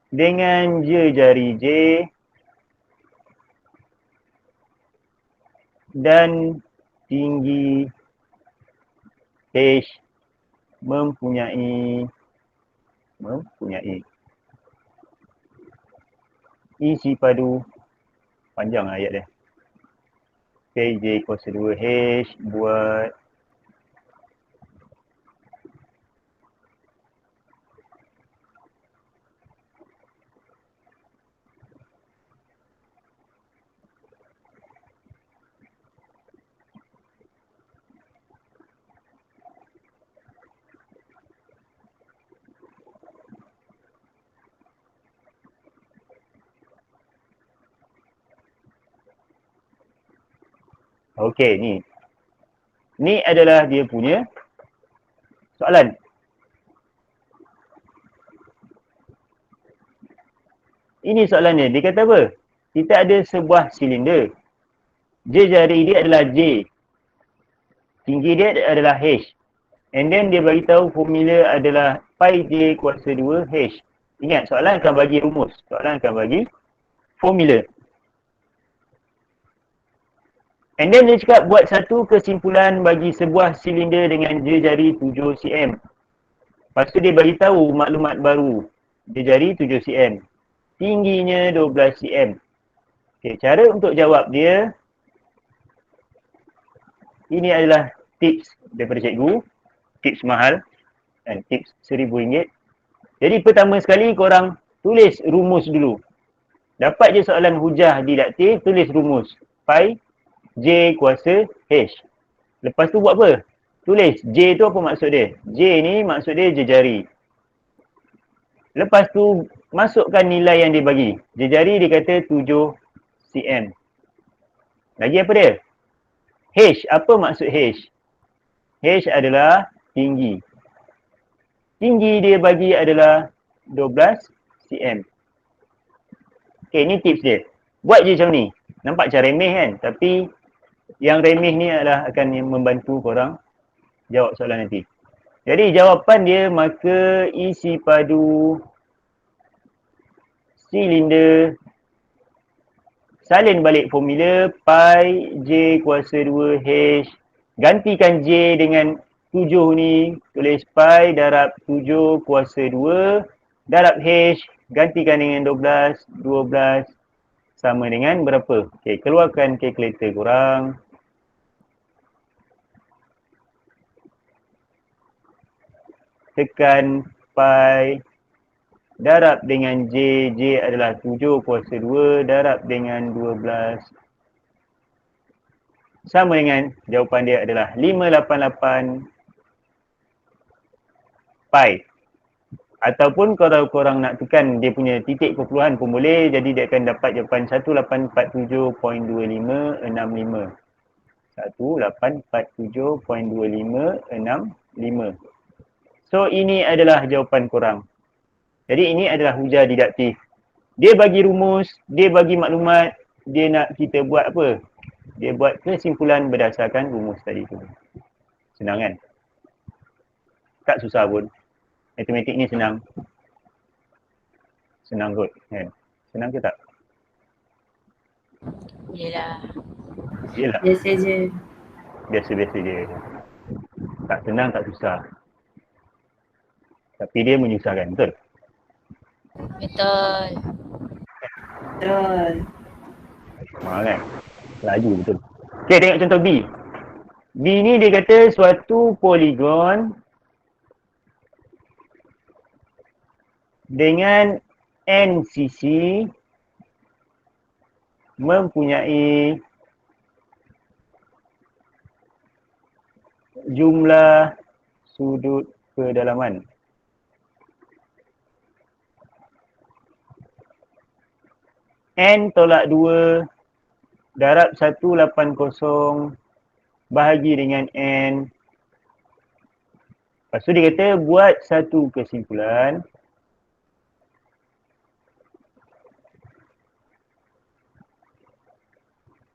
dengan jari J dan tinggi H mempunyai isi padu, panjang ayat dia. J kuasa 2H buat okey ni. Ni adalah dia punya soalan. Ini soalannya. Dia kata apa? Kita ada sebuah silinder. Jari dia adalah J. Tinggi dia adalah H. And then dia bagi tahu formula adalah pi J kuasa 2H. Ingat, soalan akan bagi rumus. Soalan akan bagi formula. And then dia cakap buat satu kesimpulan bagi sebuah silinder dengan jari 7 cm. Lepas tu dia bagi tahu maklumat baru. Jari 7 cm. Tingginya 12 cm. Okay, cara untuk jawab dia, ini adalah tips daripada cikgu, tips mahal dan tips RM1,000. Jadi pertama sekali korang tulis rumus dulu. Dapat je soalan hujah didaktif, tulis rumus. Pi J kuasa H. Lepas tu buat apa? Tulis J tu apa maksud dia? J ni maksud dia jejari. Lepas tu masukkan nilai yang dia bagi. Jejari dia kata 7 cm. Lagi apa dia? H. Apa maksud H? H adalah tinggi. Tinggi dia bagi adalah 12 cm. Okay, ni tips dia. Buat je macam ni. Nampak macam remeh kan? Tapi yang remeh ni adalah akan membantu korang jawab soalan nanti. Jadi jawapan dia, maka isi padu silinder, salin balik formula pi J kuasa 2 H. Gantikan J dengan 7 ni, tulis pi darab 7 kuasa 2 darab H, gantikan dengan 12, 12 sama dengan berapa? Okay, keluarkan kalkulator korang. Tekan pi darab dengan J, J adalah 7 kuasa 2 darab dengan 12 sama dengan, jawapan dia adalah 588 pi. Ataupun kalau korang nak tekan dia punya titik perpuluhan pun boleh, jadi dia akan dapat jawapan 1847.2565. 1847.2565. So ini adalah jawapan korang. Jadi ini adalah hujah didaktif. Dia bagi rumus, dia bagi maklumat, dia nak kita buat apa? Dia buat kesimpulan berdasarkan rumus tadi tu. Senang kan? Tak susah pun. Matematik ni senang. Senang kot kan? Senang ke tak? Yelah. Yelah. Biasa je. Biasa-biasa je. Tak senang, tak susah. Tapi dia menyusahkan, betul? Betul. Betul. Kan? Laju betul. Okay, tengok contoh B. B ni dia kata suatu poligon dengan N sisi mempunyai jumlah sudut kedalaman. N tolak 2 darab 180 bahagi dengan N. Lepas tu dia kata buat satu kesimpulan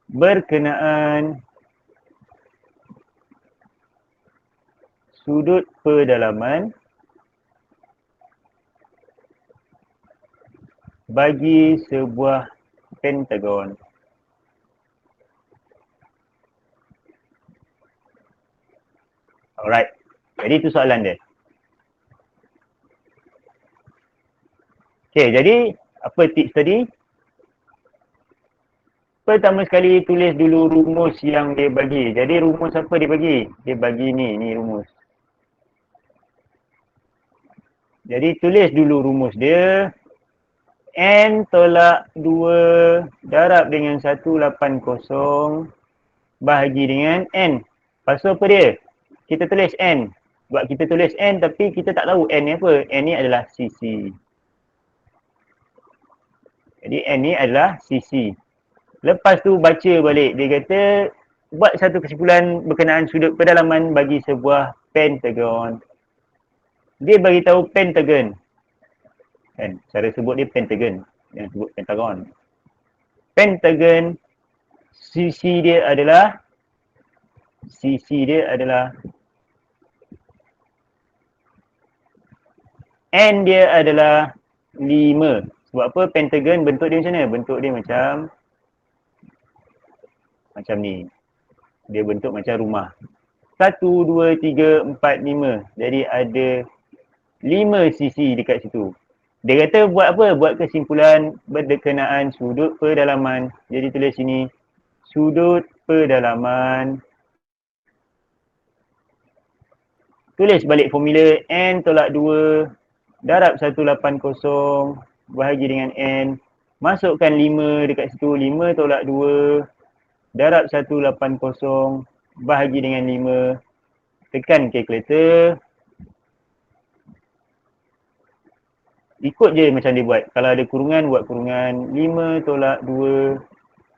berkenaan sudut pedalaman bagi sebuah pentagon. Alright. Jadi itu soalan dia. Okay, jadi apa tips tadi? Pertama sekali tulis dulu rumus yang dia bagi. Jadi rumus apa dia bagi? Dia bagi ni rumus. Jadi tulis dulu rumus dia. N tolak 2 darab dengan 180 bahagi dengan N. Lepas tu apa dia? Kita tulis N. Buat kita tulis N tapi kita tak tahu N ni apa. N ni adalah sisi. Jadi N ni adalah sisi. Lepas tu baca balik. Dia kata buat satu kesimpulan berkenaan sudut pedalaman bagi sebuah pentagon. Dia bagi tahu pentagon. Kan? Cara sebut dia pentagon. Yang sebut pentagon. Pentagon sisi dia adalah N dia adalah 5. Sebab apa? Pentagon bentuk dia macam mana? Bentuk dia macam ni. Dia bentuk macam rumah. 1, 2, 3, 4, 5. Jadi ada 5 sisi dekat situ. Dia kata buat apa? Buat kesimpulan berkenaan sudut pedalaman. Jadi tulis sini sudut pedalaman. Tulis balik formula N tolak 2 darab 180 bahagi dengan N. Masukkan 5 dekat situ. 5 tolak 2 darab 180 bahagi dengan 5. Tekan kalkulator. Ikut je macam dia buat. Kalau ada kurungan, buat kurungan. 5 tolak 2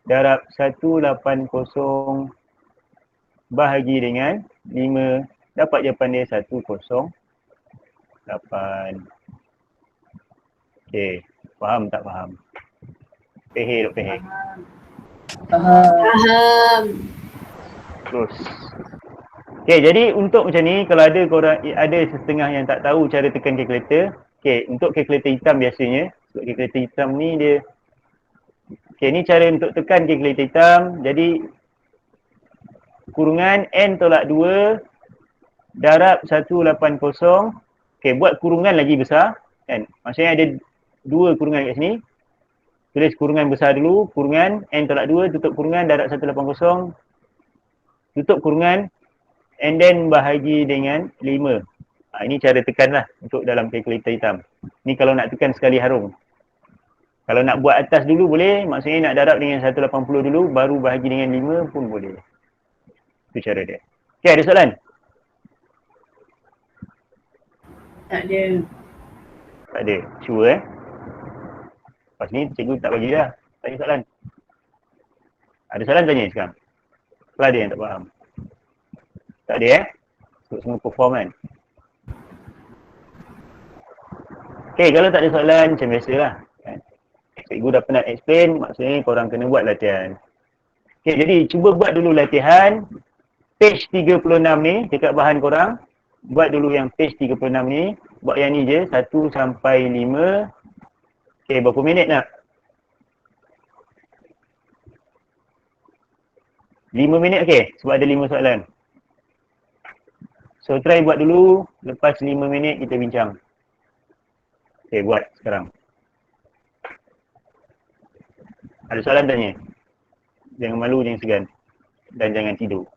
darab 180 bahagi dengan 5. Dapat jawapan dia 108. Okey. Faham tak faham? Faham tak faham? Faham. Terus. Okey, jadi untuk macam ni, kalau ada korang, ada setengah yang tak tahu cara tekan kalkulator. Okey, untuk kalkulator hitam biasanya, untuk kalkulator hitam ni dia, okey, ni cara untuk tekan kalkulator hitam. Jadi, kurungan N tolak 2 darab 180. Okey, buat kurungan lagi besar. Kan? Maksudnya ada dua kurungan kat sini. Tulis kurungan besar dulu. Kurungan N tolak 2, tutup kurungan darab 180. Tutup kurungan and then bahagi dengan 5. Ini cara tekan lah untuk dalam kalkulator hitam. Ni kalau nak tekan sekali harung. Kalau nak buat atas dulu boleh, maksudnya nak darab dengan 180 dulu, baru bahagi dengan 5 pun boleh. Itu cara dia. Okay, ada soalan? Tak ada. Tak ada. Cuba Lepas ni cikgu tak bagi dah. Tak ada soalan. Ada soalan tanya sekarang. Kalau ada yang tak faham. Tak ada Untuk semua perform kan. Okay, kalau tak ada soalan macam biasalah. Kan? Cikgu dah pernah explain, maksudnya korang kena buat latihan. Okay, jadi cuba buat dulu latihan. Page 36 ni, dekat bahan korang. Buat dulu yang page 36 ni. Buat yang ni je, 1 sampai 5. Okay, berapa minit nak? 5 minit okay? Sebab ada 5 soalan. So, try buat dulu. Lepas 5 minit, kita bincang. Okay, buat sekarang. Ada soalan tanya? Jangan malu, jangan segan. Dan jangan tidur.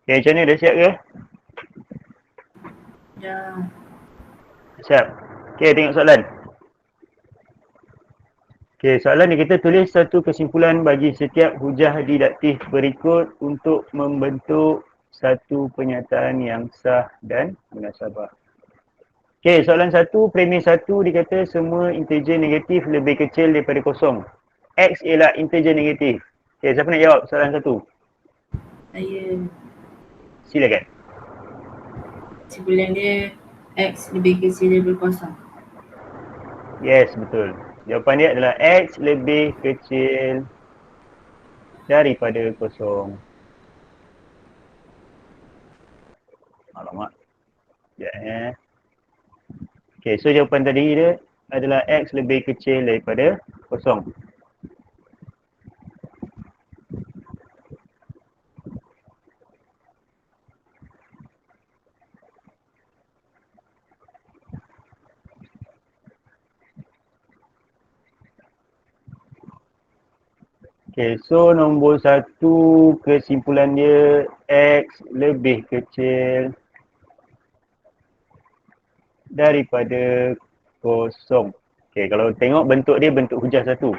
Okay, macam mana? Dah siap ke? Dah. Siap. Okay, tengok soalan. Okay, soalan ni kita tulis satu kesimpulan bagi setiap hujah didaktif berikut untuk membentuk satu pernyataan yang sah dan munasabah. Okay, soalan satu, premis satu dikata semua integer negatif lebih kecil daripada kosong. X ialah integer negatif. Okay, siapa nak jawab soalan satu? Saya Silakan. kesimpulan dia X lebih kecil daripada kosong. Yes, betul. Jawapan dia adalah X lebih kecil daripada kosong. Alamak. Sekejap Okay, so jawapan tadi dia adalah X lebih kecil daripada kosong. Okay, so nombor satu kesimpulan dia X lebih kecil daripada kosong. Okay, kalau tengok bentuk dia bentuk hujah satu.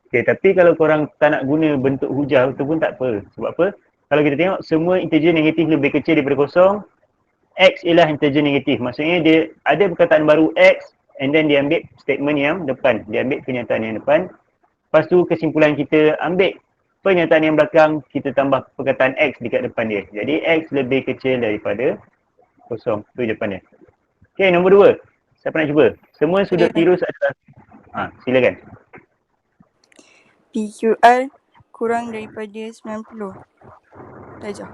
Okay, tapi kalau korang tak nak guna bentuk hujah tu pun tak apa. Sebab apa? Kalau kita tengok semua integer negatif lebih kecil daripada kosong, X ialah integer negatif. Maksudnya dia ada perkataan baru X and then dia ambil statement yang depan. Dia ambil kenyataan yang depan. Lepas tu kesimpulan kita ambil pernyataan yang belakang, kita tambah perkataan X dekat depan dia. Jadi X lebih kecil daripada kosong. Itu jawapannya. Okay, nombor dua. Siapa nak cuba? Semua sudut tirus adalah... silakan. PQR kurang daripada 90 darjah.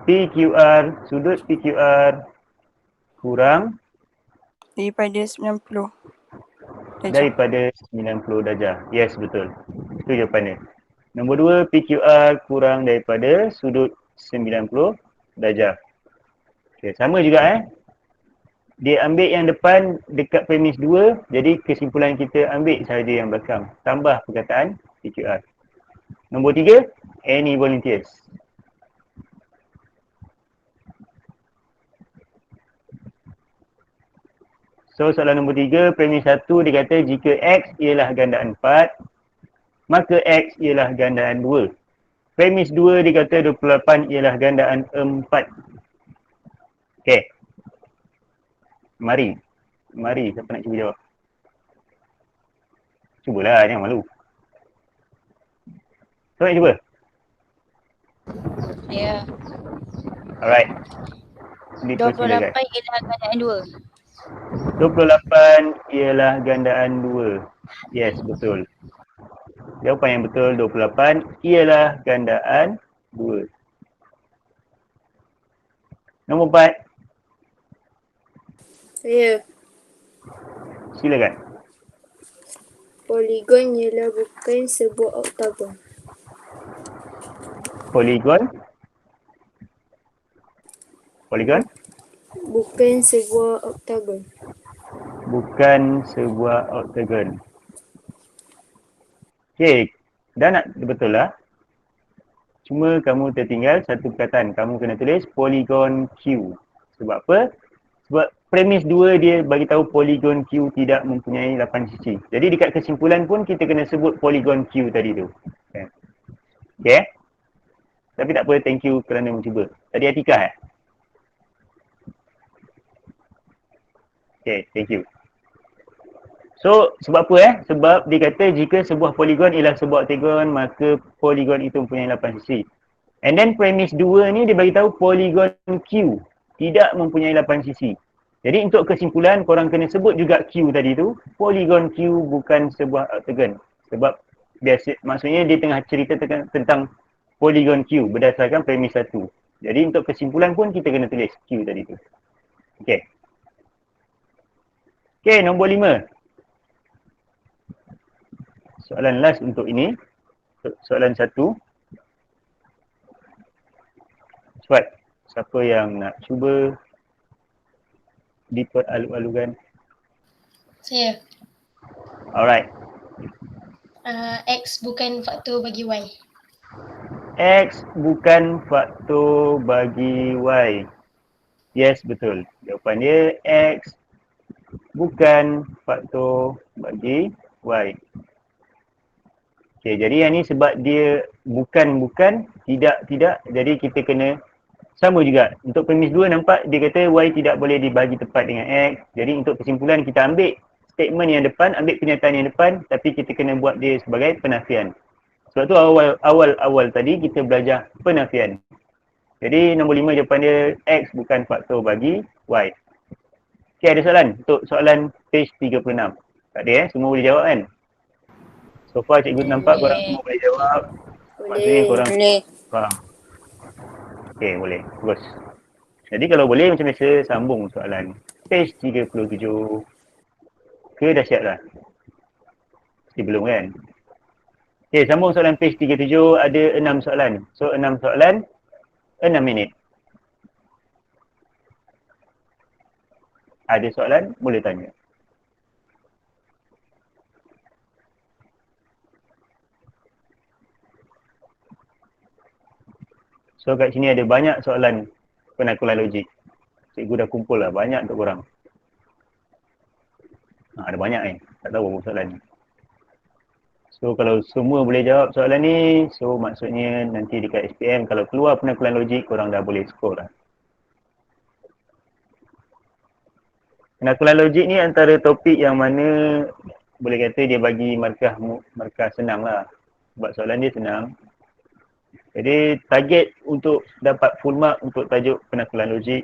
PQR, sudut PQR kurang Daripada 90 darjah. daripada 90 darjah. Yes, betul. Itu jawapannya. Nombor dua, PQR kurang daripada sudut 90 darjah. Okay, sama juga Dia ambil yang depan dekat premis 2, jadi kesimpulan kita ambil sahaja yang belakang. Tambah perkataan PQR. Nombor 3, any volunteers. So soalan nombor 3, premis 1 dia kata jika X ialah gandaan 4, maka X ialah gandaan 2. Premis 2 dia kata 28 ialah gandaan 4. Okay. Mari, siapa nak cuba jawab? Cubalah, jangan malu. Siapa nak cuba? Ya. Alright. 28 ialah gandaan 2. 28 ialah gandaan 2. Yes, betul. Jawapan yang betul 28 ialah gandaan 2. Nombor 4. Saya. Silakan. Poligon ialah bukan sebuah oktagon. Poligon Bukan sebuah oktagon. bukan sebuah oktagon. Okey, dah nak betul lah. Cuma kamu tertinggal satu perkataan. Kamu kena tulis polygon Q. Sebab apa? Sebab premis 2 dia bagi tahu polygon Q tidak mempunyai 8 sisi. Jadi dekat kesimpulan pun kita kena sebut polygon Q tadi tu. Okay? Tapi tak apa, thank you kerana mencuba. Tadi Atikah Okay, thank you. So, sebab apa Sebab dia kata jika sebuah poligon ialah sebuah oktagon, maka poligon itu mempunyai 8 sisi. And then premis 2 ni dia bagi tahu poligon Q tidak mempunyai 8 sisi. Jadi untuk kesimpulan, korang kena sebut juga Q tadi tu, poligon Q bukan sebuah oktagon. Sebab biasa, maksudnya dia tengah cerita tentang poligon Q berdasarkan premis 1. Jadi untuk kesimpulan pun kita kena tulis Q tadi tu. Okay. Okay, nombor 5. Soalan last untuk ini. Soalan 1. Cepat. Siapa yang nak cuba diperalug-alugan? Saya. Alright. X bukan faktor bagi Y. X bukan faktor bagi Y. Yes, betul. Jawapan dia X bukan faktor bagi Y. Okay, jadi yang ni sebab dia bukan, tidak, jadi kita kena sama juga. Untuk premis 2 nampak dia kata Y tidak boleh dibagi tepat dengan X. Jadi untuk kesimpulan kita ambil statement yang depan, ambil kenyataan yang depan, tapi kita kena buat dia sebagai penafian. Sebab tu awal tadi kita belajar penafian. Jadi nombor 5 jawapan dia X bukan faktor bagi Y. Okay, ada soalan? Untuk soalan page 36. Tak ada semua boleh jawab kan? So far cikgu nampak korang semua boleh jawab. Maksudnya korang Boleh. faham. Okay, boleh. Terus. Jadi kalau boleh macam biasa sambung soalan page 37. Ke dah siap dah? Mesti belum kan? Okay, sambung soalan page 37. Ada 6 soalan. So 6 soalan, 6 minit. Ada soalan, boleh tanya. So kat sini ada banyak soalan penakulan logik. Cikgu dah kumpul lah banyak untuk korang. Ada banyak ni. Tak tahu apa soalan ni. So kalau semua boleh jawab soalan ni, so maksudnya nanti dekat SPM kalau keluar penakulan logik, korang dah boleh skor lah. Penakulan logik ni antara topik yang mana boleh kata dia bagi markah senang lah. Sebab soalan dia senang. Jadi target untuk dapat full mark untuk tajuk penakulan logik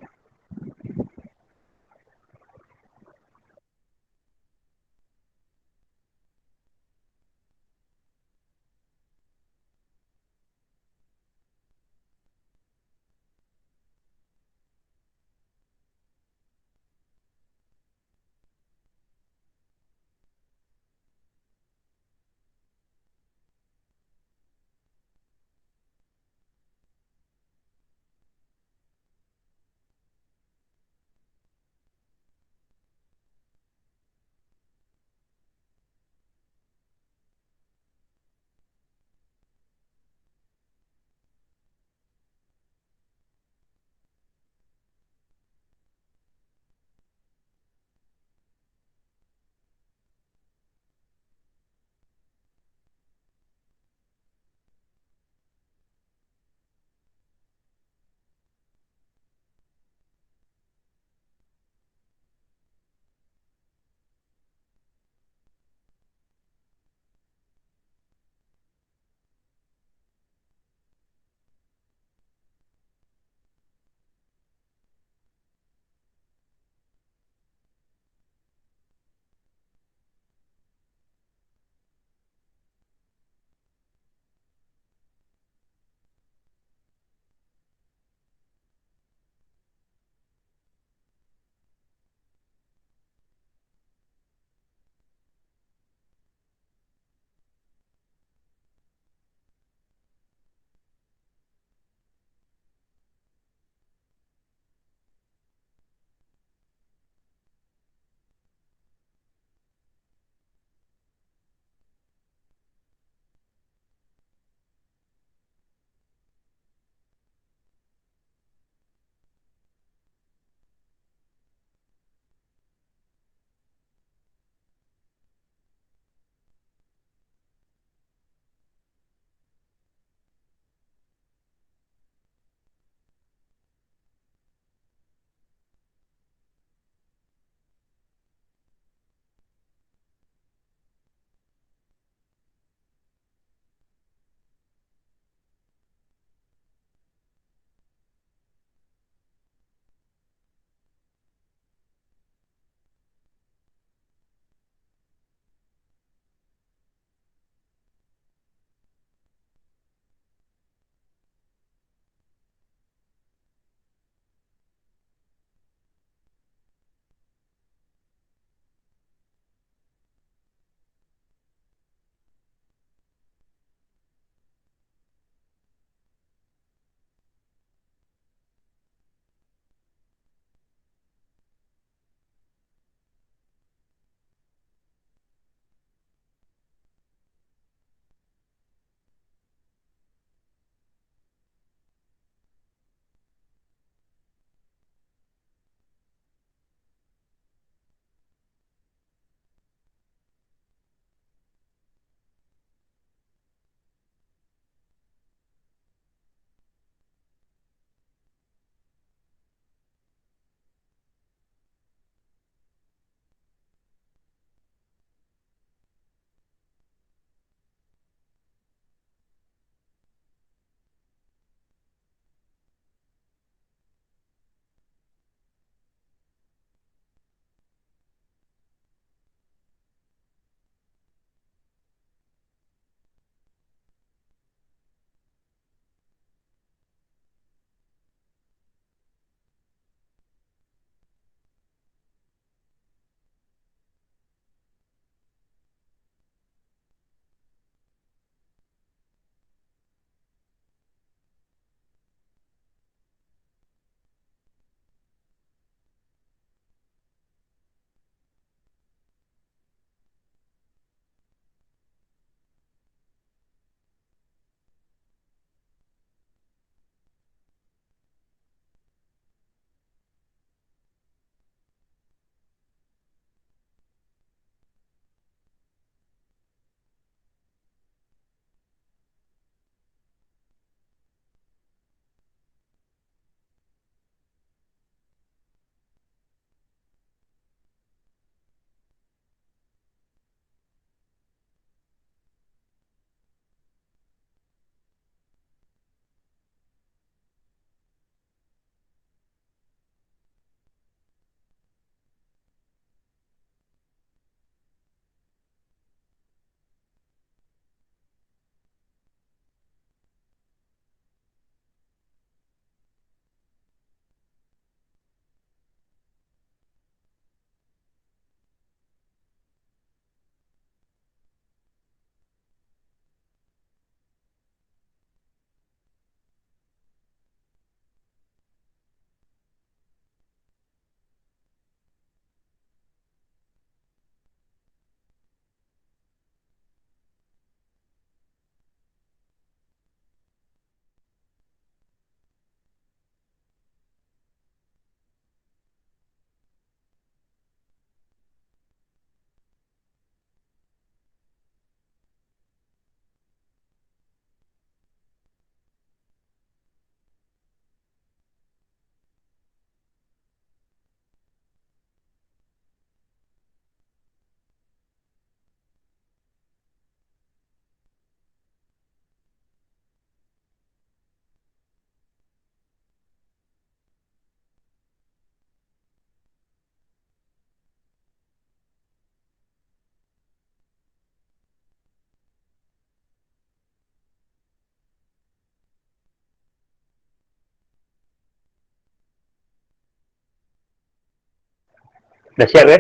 Dah siap ke?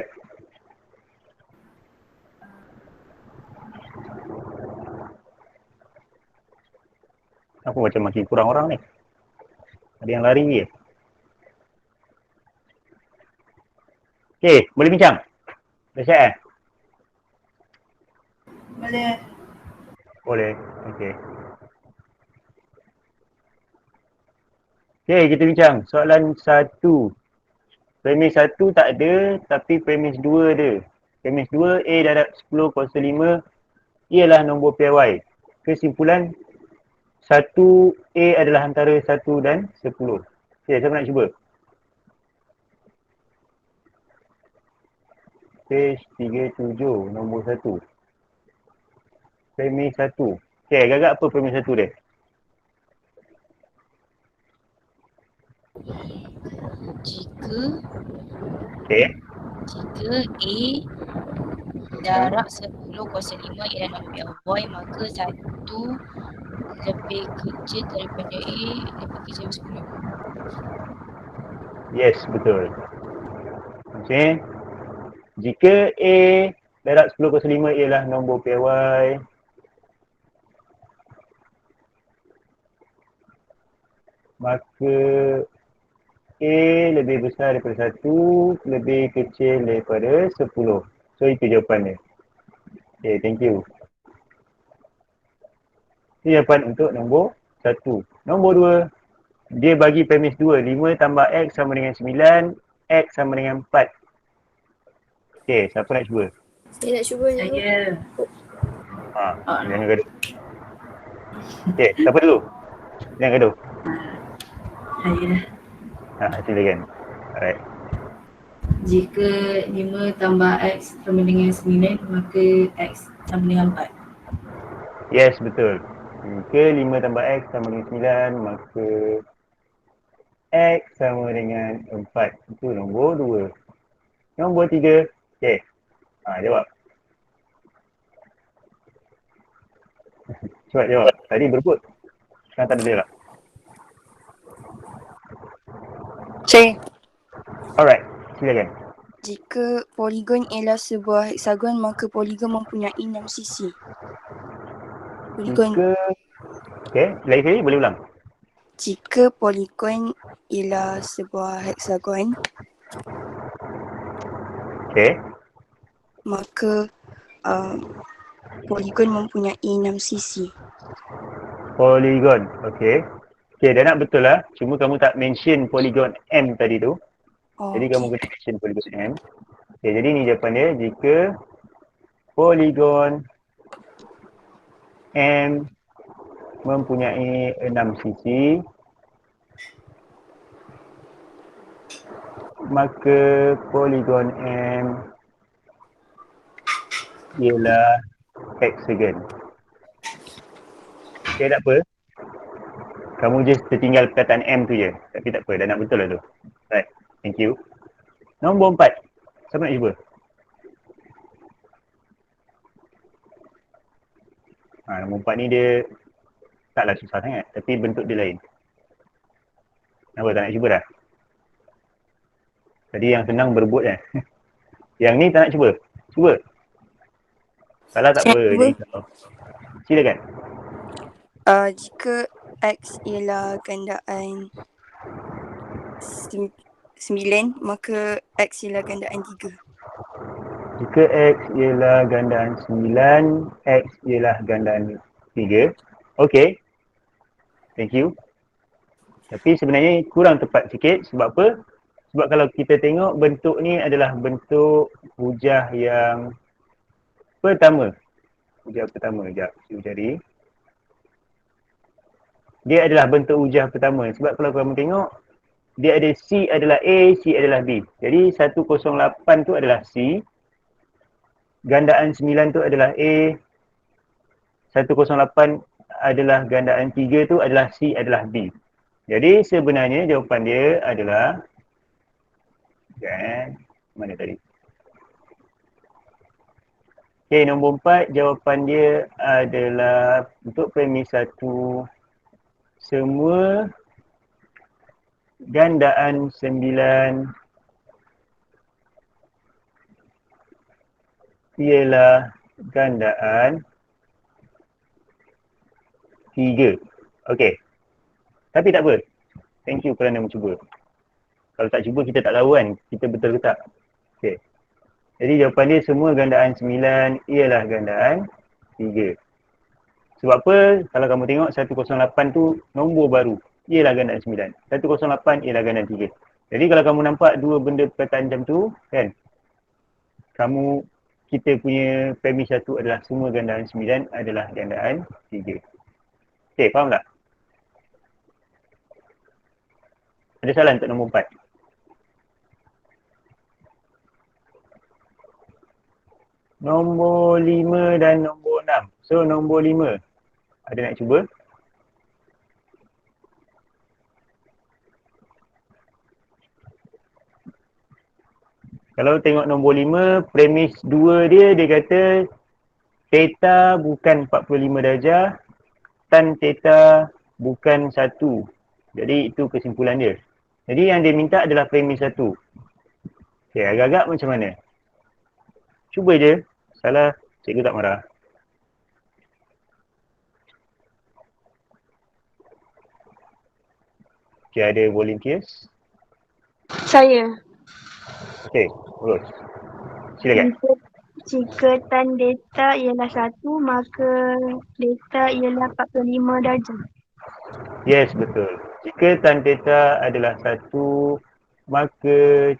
Aku macam makin kurang orang ni. Ada yang lari je. Okay, boleh bincang? Dah siap eh? Boleh. Boleh. Okay. Okay, kita bincang. Soalan 1. Premis 1 tak ada, tapi premis 2 ada. Premis 2, A darab 10 kuasa 5 ialah nombor PY. Kesimpulan 1A adalah antara 1 dan 10. Okay, siapa nak cuba? Page 37, nombor 1. Premis 1. Okay, agak-agak apa premis 1 dia? Jika Okay. A darab 10 kuasa 5 ialah nombor Y, maka 1 lebih kecil daripada A lebih kecil daripada 10. Yes, betul. Okay. Jika A darab 10 kuasa 5 ialah nombor PY, maka A lebih besar daripada 1, lebih kecil daripada 10. So, itu jawapan dia. Okay, thank you. Itu jawapan untuk nombor 1. Nombor 2, dia bagi premis 2. 5 tambah X sama dengan 9, X sama dengan 4. Okay, siapa nak cuba? Saya nak cuba je. Saya. Jangan gaduh. Okay, siapa dulu? Jangan gaduh. Saya dah. Silakan. Alright. Jika 5 tambah X sama dengan 9, maka X sama dengan 4. Yes, betul. Jika 5 tambah X sama dengan 9, maka X sama dengan 4. Itu nombor 2. Nombor 3. Okay. Jawab. Cepat jawab. Tadi berebut. Sekarang tak ada dia lah. Saya. Alright. Silakan. Jika poligon ialah sebuah heksagon, maka poligon mempunyai 6 sisi. Poligon. Okay. Lagi sekali boleh ulang. Jika poligon ialah sebuah heksagon, Okay. maka poligon mempunyai 6 sisi. Polygon. Okay. Okay, dah nak betul lah. Cuma kamu tak mention polygon M tadi tu. Jadi kamu kena mention polygon M. Okay, jadi ni jawapan dia. Jika polygon M mempunyai 6 sisi, maka polygon M ialah hexagon. Okay, tak apa. Kamu just tertinggal perkataan M tu je. Tapi tak apa, dah nak betul lah tu. Right, thank you. Nombor 4. Siapa nak cuba? Nombor 4 ni dia taklah susah sangat. Tapi bentuk dia lain. Kenapa tak nak cuba dah? Tadi yang senang berebut kan? Yang ni tak nak cuba? Cuba. Salah tak apa. Jadi, silakan. Jika X ialah gandaan 9, maka X ialah gandaan 3. Jika X ialah gandaan 9, X ialah gandaan 3. Okay. Thank you. Tapi sebenarnya kurang tepat sikit. Sebab apa? Sebab kalau kita tengok bentuk ni adalah bentuk hujah yang pertama. Hujah pertama. Sekejap. Saya cari. Dia adalah bentuk hujah pertama. Sebab kalau kamu tengok, dia ada C adalah A, C adalah B. Jadi 108 tu adalah C. Gandaan 9 tu adalah A. 108 adalah gandaan 3 tu adalah C adalah B. Jadi sebenarnya jawapan dia adalah mana tadi? Okay, nombor 4 jawapan dia adalah untuk premis 1, semua gandaan 9 ialah gandaan 3. Okey. Tapi tak apa. Thank you kerana mencuba. Kalau tak cuba kita tak tahu kan kita betul ke tak. Okey. Jadi jawapan dia semua gandaan 9 ialah gandaan 3. Sebab apa? Kalau kamu tengok 108 tu nombor baru. Ialah gandaan 9. 108 ialah gandaan 3. Jadi kalau kamu nampak dua benda perkataan macam tu, kan? Kita punya premis satu adalah semua gandaan 9 adalah gandaan 3. Okey, faham tak? Ada soalan untuk nombor 4? Nombor 5 dan nombor 6. So, nombor 5. Ada nak cuba? Kalau tengok nombor 5, premis 2 dia kata theta bukan 45 darjah, tan theta bukan 1. Jadi itu kesimpulan dia. Jadi yang dia minta adalah premis 1. Okay, agak-agak macam mana? Cuba je. Salah, cikgu tak marah. Okay, ada volunteers? Saya. Okay, terus. Silakan. Jika tan delta ialah 1, maka delta ialah 45 darjah. Yes, betul. Jika tan theta adalah 1, maka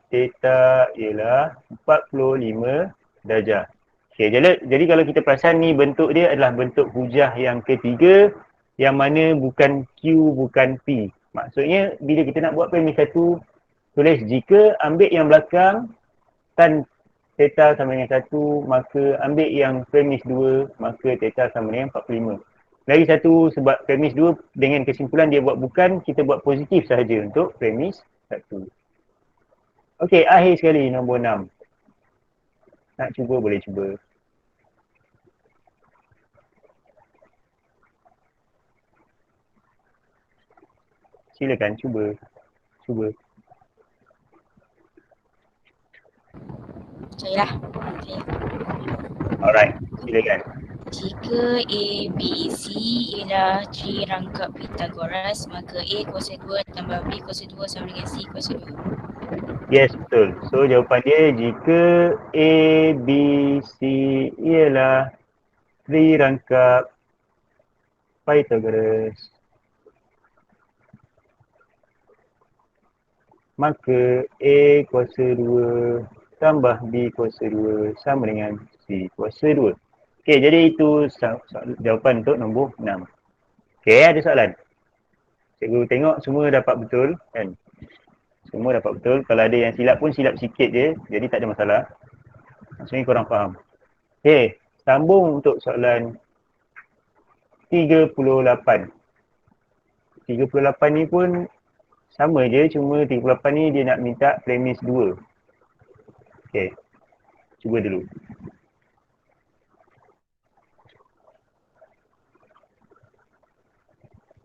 theta ialah 45 darjah. Okay, jadi kalau kita perasan ni bentuk dia adalah bentuk hujah yang ketiga yang mana bukan Q, bukan P. Maksudnya bila kita nak buat premis 1, tulis jika ambil yang belakang tan theta sama dengan 1, maka ambil yang premis 2, maka theta sama dengan 45. Lagi satu sebab premis 2 dengan kesimpulan dia buat bukan, kita buat positif sahaja untuk premis 1. Okey, akhir sekali nombor 6. Nak cuba boleh cuba. Silakan cuba. Cuba. Saya lah. Saya. Alright, silakan. Jika A, B, C ialah trirangkap Pythagoras, maka A kuasa 2 tambah B kuasa 2 sama dengan C kuasa 2. Yes, betul. So jawapan dia jika A, B, C ialah trirangkap Pythagoras, maka A kuasa 2 tambah B kuasa 2 sama dengan C kuasa 2. Okey, jadi itu jawapan untuk nombor 6. Okey, ada soalan? Cikgu tengok semua dapat betul kan? Semua dapat betul. Kalau ada yang silap pun silap sikit je. Jadi tak ada masalah. Maksudnya korang faham. Okey, sambung untuk soalan 38. 38 ni pun sama je. Cuma 38 ni dia nak minta premis 2. Okey, cuba dulu.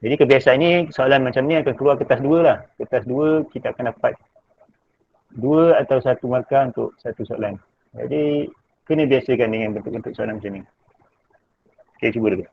Jadi kebiasaan ni soalan macam ni akan keluar kertas 2 lah. Kertas 2 kita akan dapat 2 atau 1 markah untuk satu soalan. Jadi kena biasakan dengan bentuk-bentuk soalan macam ni. Okey, cuba dulu.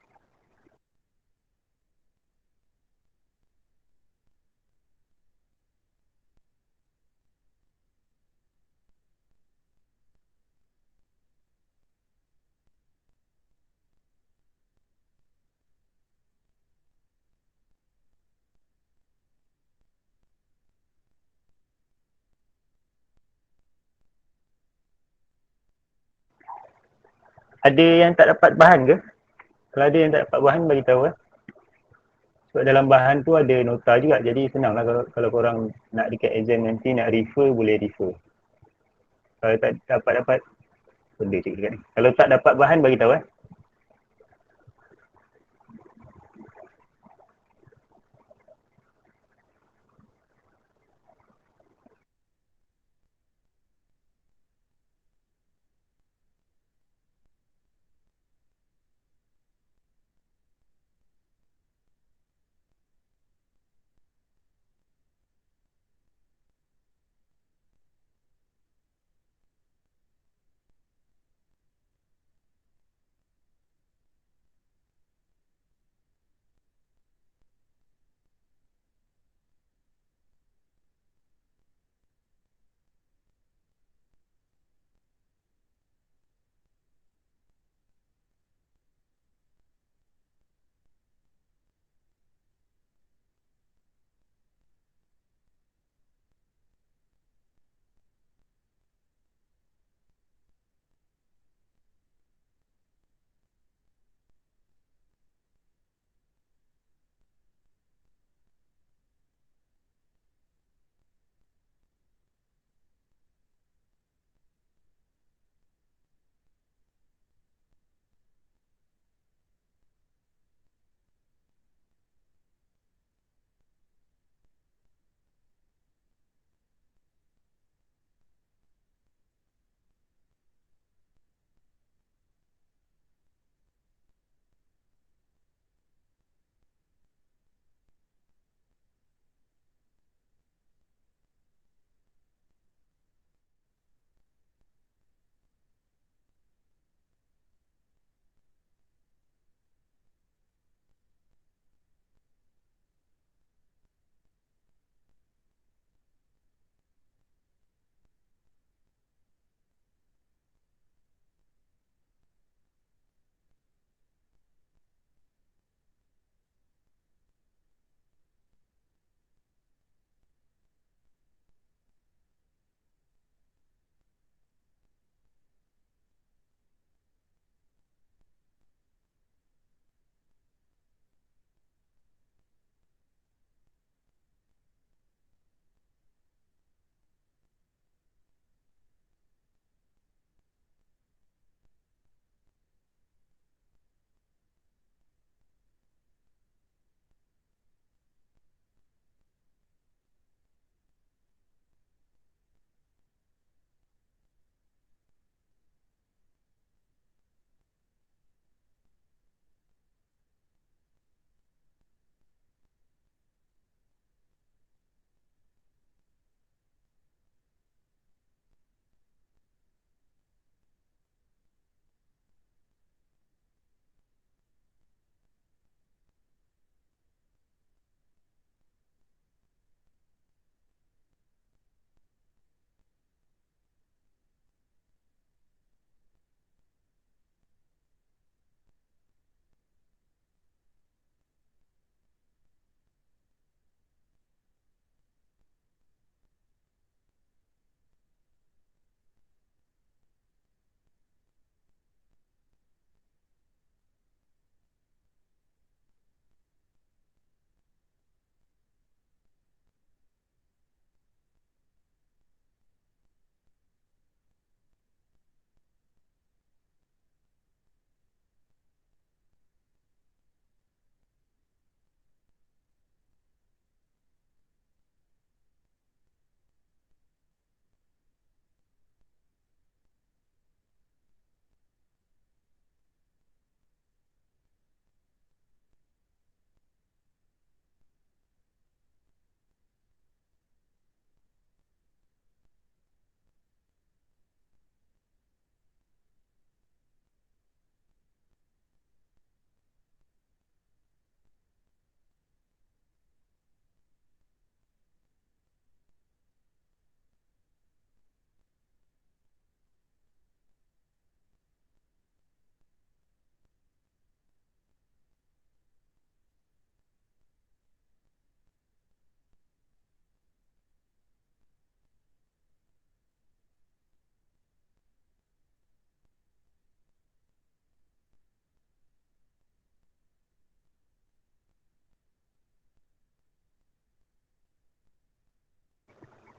Ada yang tak dapat bahan ke? Kalau ada yang tak dapat bahan, bagi tahu eh. Sebab dalam bahan tu ada nota juga. Jadi senanglah kalau korang nak dekat exam nanti nak refer, boleh refer. Kalau tak dapat, benda cik dekat ni. Kalau tak dapat bahan, bagi tahu eh.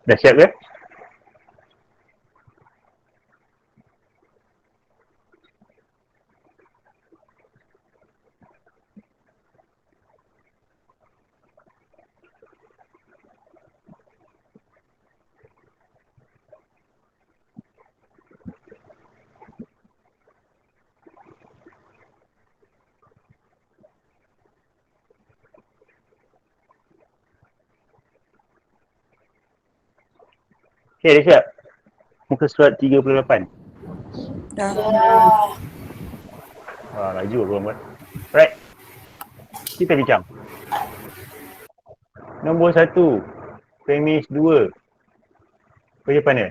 Dah siap ke? Okay, dah siap? Muka surat 38. Dah. Wah, laju korang buat. Alright, kita bincang. Nombor 1, premis 2. Kerja mana?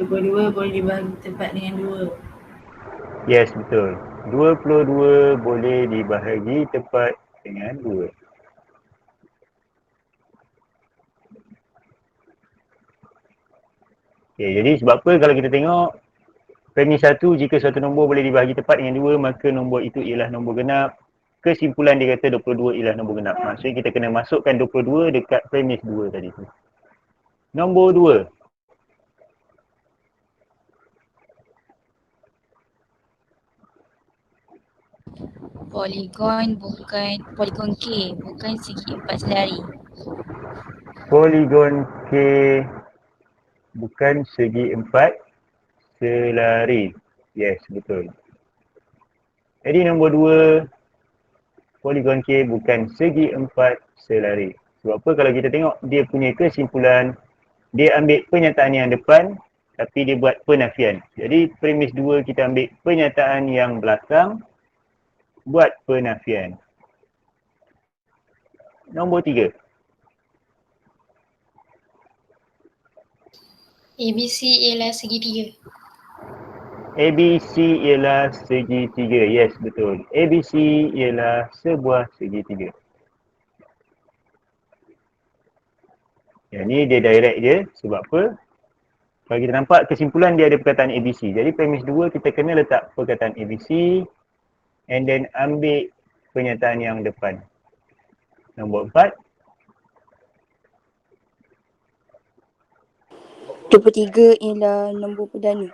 Dua-dua boleh dibahagi tepat dengan 2. Yes, betul. 22 boleh dibahagi tepat dengan 2. Okay, jadi sebab apa kalau kita tengok premis 1, jika suatu nombor boleh dibahagi tepat dengan 2, maka nombor itu ialah nombor genap. Kesimpulan dia kata 22 ialah nombor genap. Maksudnya kita kena masukkan 22 dekat premis 2 tadi tu. Nombor 2. Poligon K bukan segi 4 selari. Poligon K bukan segi 4 selari. Yes, betul. Jadi nombor 2, poligon K bukan segi 4 selari. Sebab apa kalau kita tengok dia punya kesimpulan, dia ambil pernyataan yang depan tapi dia buat penafian. Jadi premis 2 kita ambil pernyataan yang belakang, buat penafian. Nombor 3. ABC ialah segitiga. ABC ialah segitiga. Yes, betul. ABC ialah sebuah segitiga. Yang ni dia direct je. Sebab apa? Kalau kita nampak kesimpulan dia ada perkataan ABC. Jadi premis 2 kita kena letak perkataan ABC and then ambil pernyataan yang depan. Nombor 4. 23 ialah nombor perdana.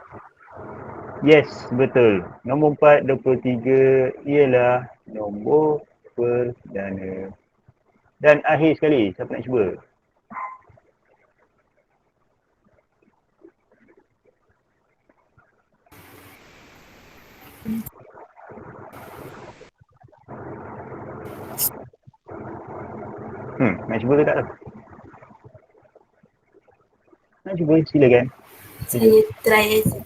Yes, betul. Nombor 4, 23 ialah nombor perdana. Dan akhir sekali, siapa nak cuba? Nak cuba ke tak? Nak cuba, silakan. Saya try aja.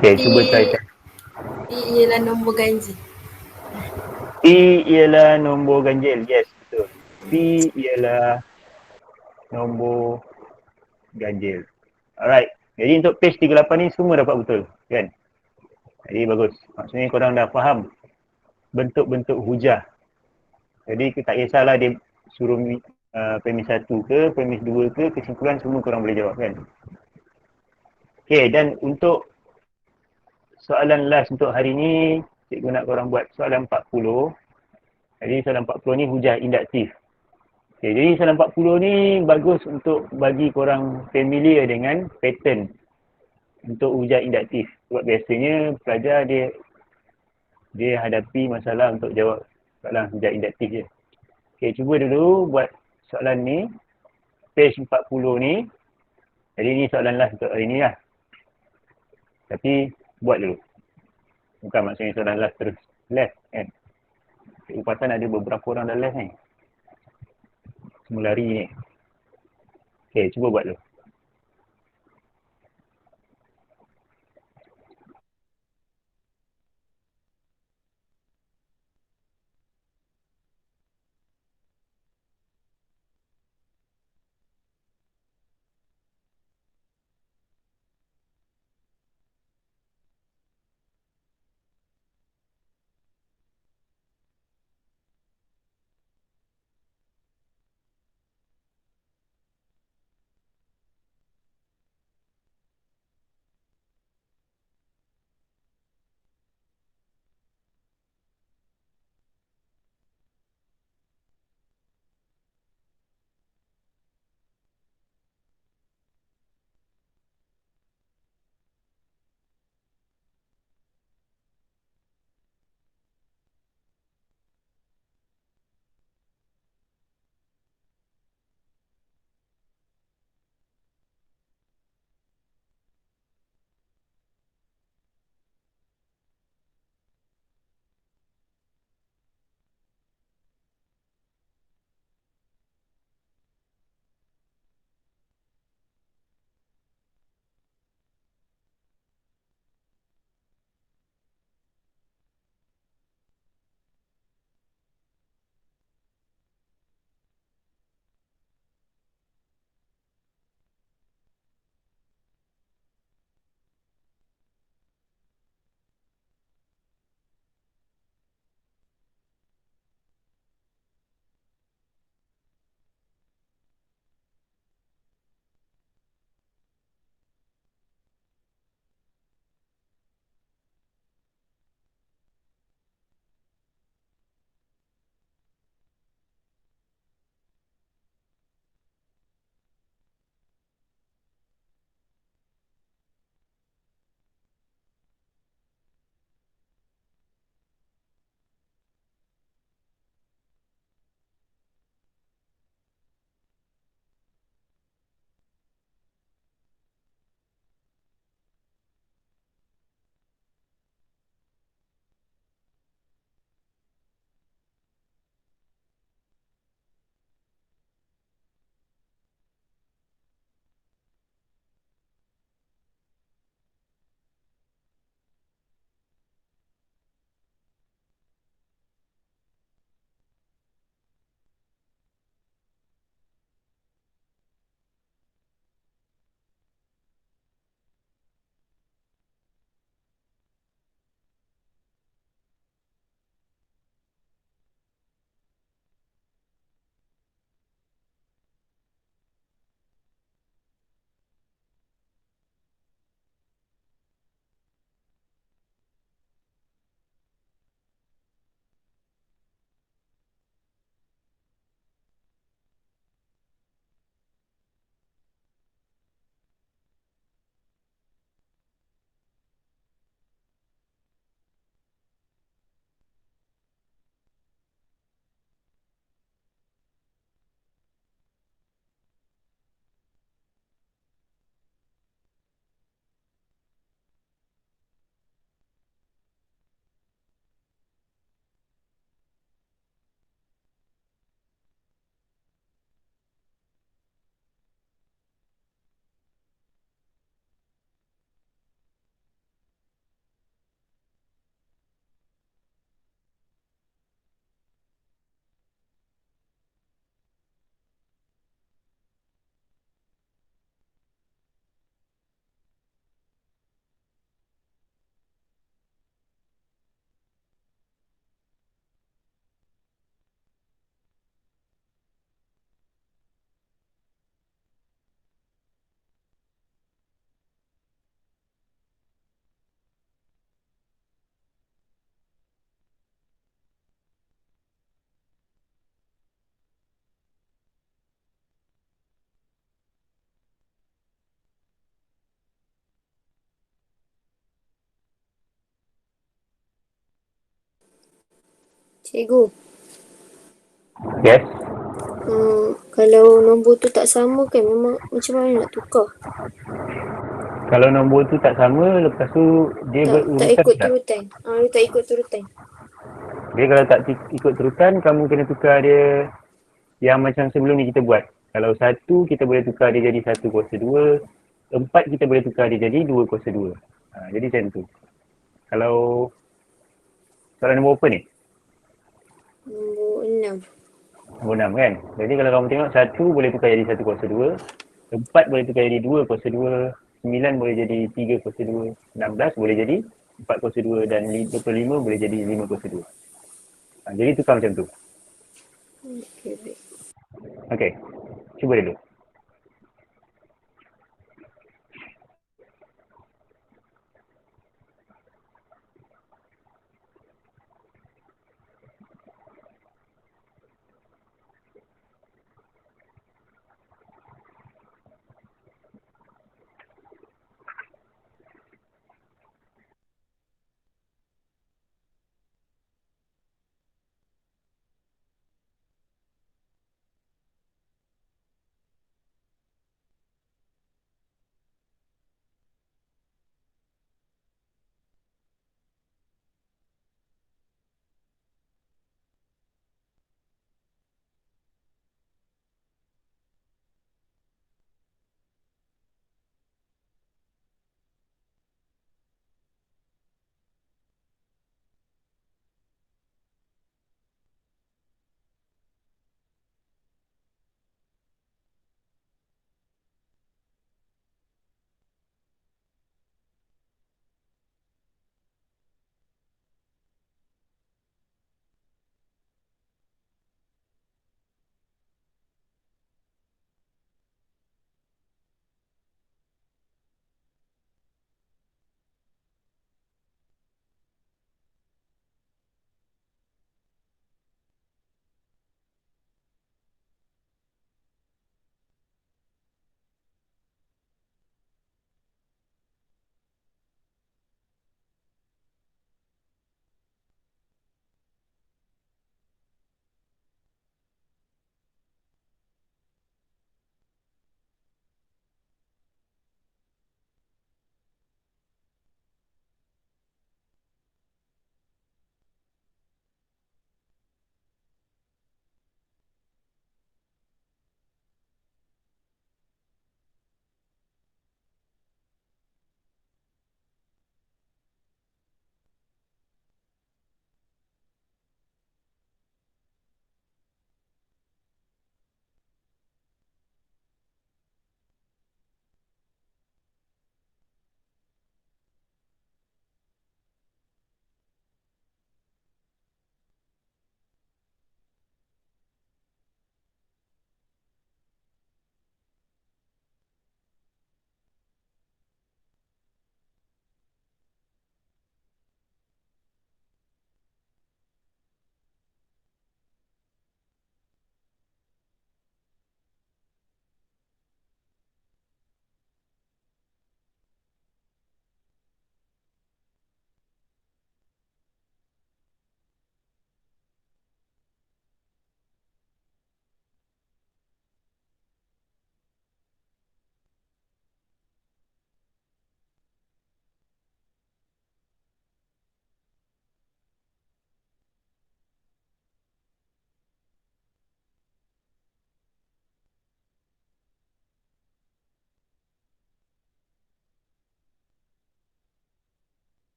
Okay, cuba try. P ialah nombor ganjil. P ialah nombor ganjil. Yes, betul. P ialah nombor ganjil. Alright. Jadi untuk page 38 ni semua dapat betul. Kan? Jadi bagus. Maksudnya korang dah faham bentuk-bentuk hujah. Jadi tak kisahlah dia suruh premis 1 ke, premis 2 ke, kesimpulan semua korang boleh jawab kan. Okay, dan untuk soalan last untuk hari ni, cikgu nak korang buat soalan 40. Jadi soalan 40 ni hujah induktif. Okay, jadi soalan 40 ni bagus untuk bagi korang familiar dengan pattern untuk hujah induktif. Sebab biasanya pelajar dia hadapi masalah untuk jawab soalan hujah induktif je. Okay, cuba dulu buat soalan ni. Page 40 ni. Jadi ni soalan last untuk hari ni lah. Tapi buat dulu. Bukan maksudnya soalan last terus left kan. Cikgu perasan ada beberapa orang dah left ni. Semua lari ni. Okay, cuba buat dulu. Cikgu, Yes. kalau nombor tu tak sama kan memang macam mana nak tukar? Kalau nombor tu tak sama, lepas tu dia Tak berurutan ikut tak? turutan. Dia tak ikut turutan. Dia kalau tak ikut turutan, kamu kena tukar dia yang macam sebelum ni kita buat. Kalau 1, kita boleh tukar dia jadi 1/2. 4, kita boleh tukar dia jadi 2/2. Jadi macam tu. Kalau soalan nombor apa ni? Nombor 6. Nombor 6 kan? Jadi kalau kamu tengok 1 boleh tukar jadi 1/2. 4 boleh tukar jadi 2/2. 9 boleh jadi 3/2. 16 boleh jadi 4/2 dan 25 boleh jadi 5/2. Jadi tukar macam tu. Okey, baik. Okey. Cuba dulu.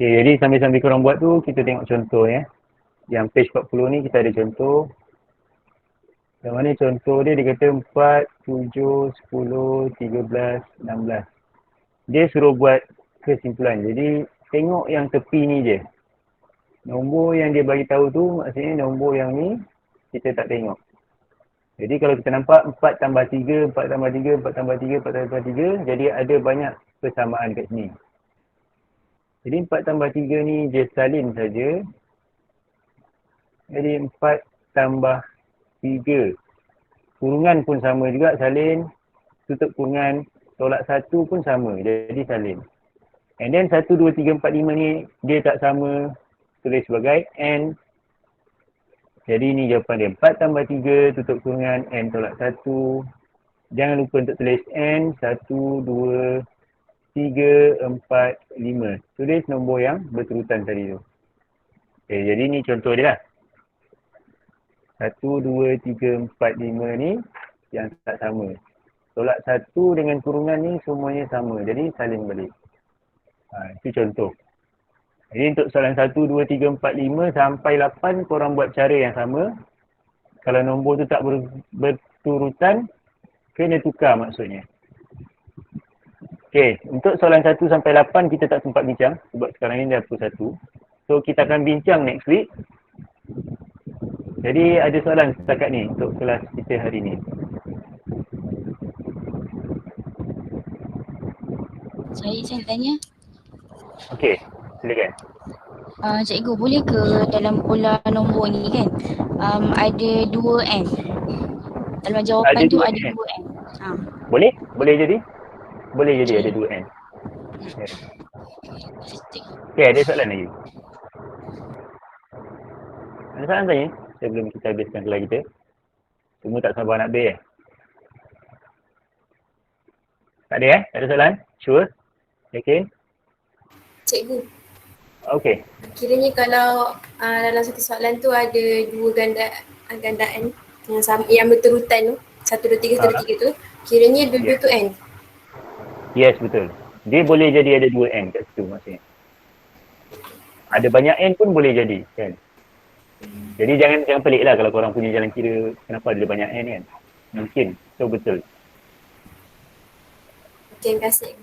Okay, jadi sambil-sambil korang buat tu, kita tengok contoh ya. Yang page 40 ni kita ada contoh. Yang mana contoh dia kata 4, 7, 10, 13, 16. Dia suruh buat kesimpulan. Jadi tengok yang tepi ni je. Nombor yang dia bagi tahu tu maksudnya nombor yang ni kita tak tengok. Jadi kalau kita nampak 4 tambah 3, 4 tambah 3, 4 tambah 3, 4 tambah 3, jadi ada banyak persamaan kat sini. Jadi 4 tambah 3 ni dia salin saja. Jadi 4 tambah 3. Kurungan pun sama juga salin. Tutup kurungan. Tolak 1 pun sama. Jadi salin. And then 1, 2, 3, 4, 5 ni dia tak sama. Tulis sebagai N. Jadi ni jawapan dia. 4 tambah 3 tutup kurungan N tolak 1. Jangan lupa untuk tulis N. 1, 2, 3, 4, 5. Tulis nombor yang berterutan tadi tu. Okay, jadi ni contoh dia lah. 1, 2, 3, 4, 5 ni yang tak sama. Tolak 1 dengan kurungan ni semuanya sama. Jadi salin balik. Itu contoh. Jadi untuk soalan 1, 2, 3, 4, 5 sampai 8 korang buat cara yang sama. Kalau nombor tu tak berturutan, kena tukar maksudnya. Okay, untuk soalan 1 sampai 8 kita tak sempat bincang sebab sekarang ni dah pukul 1. So kita akan bincang next week. Jadi ada soalan setakat ni untuk kelas kita hari ni. Saya nak tanya. Okey, silakan. Cikgu, boleh ke dalam pola nombor ni kan ada 2N? Dalam jawapan Ada tu 2N. ada 2N. Boleh? Boleh jadi? Boleh jadi ada 2N. Okay, ada soalan lagi? Ada soalan tanya? Sebelum kita habiskan kelas kita. Semua tak sabar nak habis Tak ada Tak ada soalan? Sure? Yakin? Cikgu, Okay. kiranya kalau dalam satu soalan tu ada dua gandaan yang sama, yang berterutan tu, 1, 2, 3, 1, 2, 3 tu, kiranya dua-dua tu N. Yes, betul. Dia boleh jadi ada 2N kat situ maksudnya. Ada banyak N pun boleh jadi kan. Jadi jangan pelik lah kalau korang punya jalan kira kenapa ada banyak N kan. Mungkin. So betul. Terima kasih.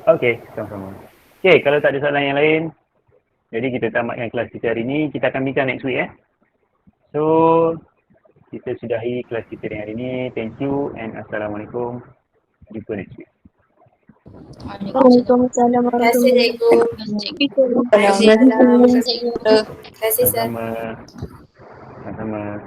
Okay, sama-sama. Okay, kalau tak ada soalan yang lain, jadi kita tamatkan kelas kita hari ni. Kita akan bincang next week So, kita sudahi kelas kita hari ni. Thank you and Assalamualaikum. Jumpa next week. Waalaikumsalam Terima kasih cikgu. warahmatullahi wabarakatuh. Terima kasih Sir. Sama-sama.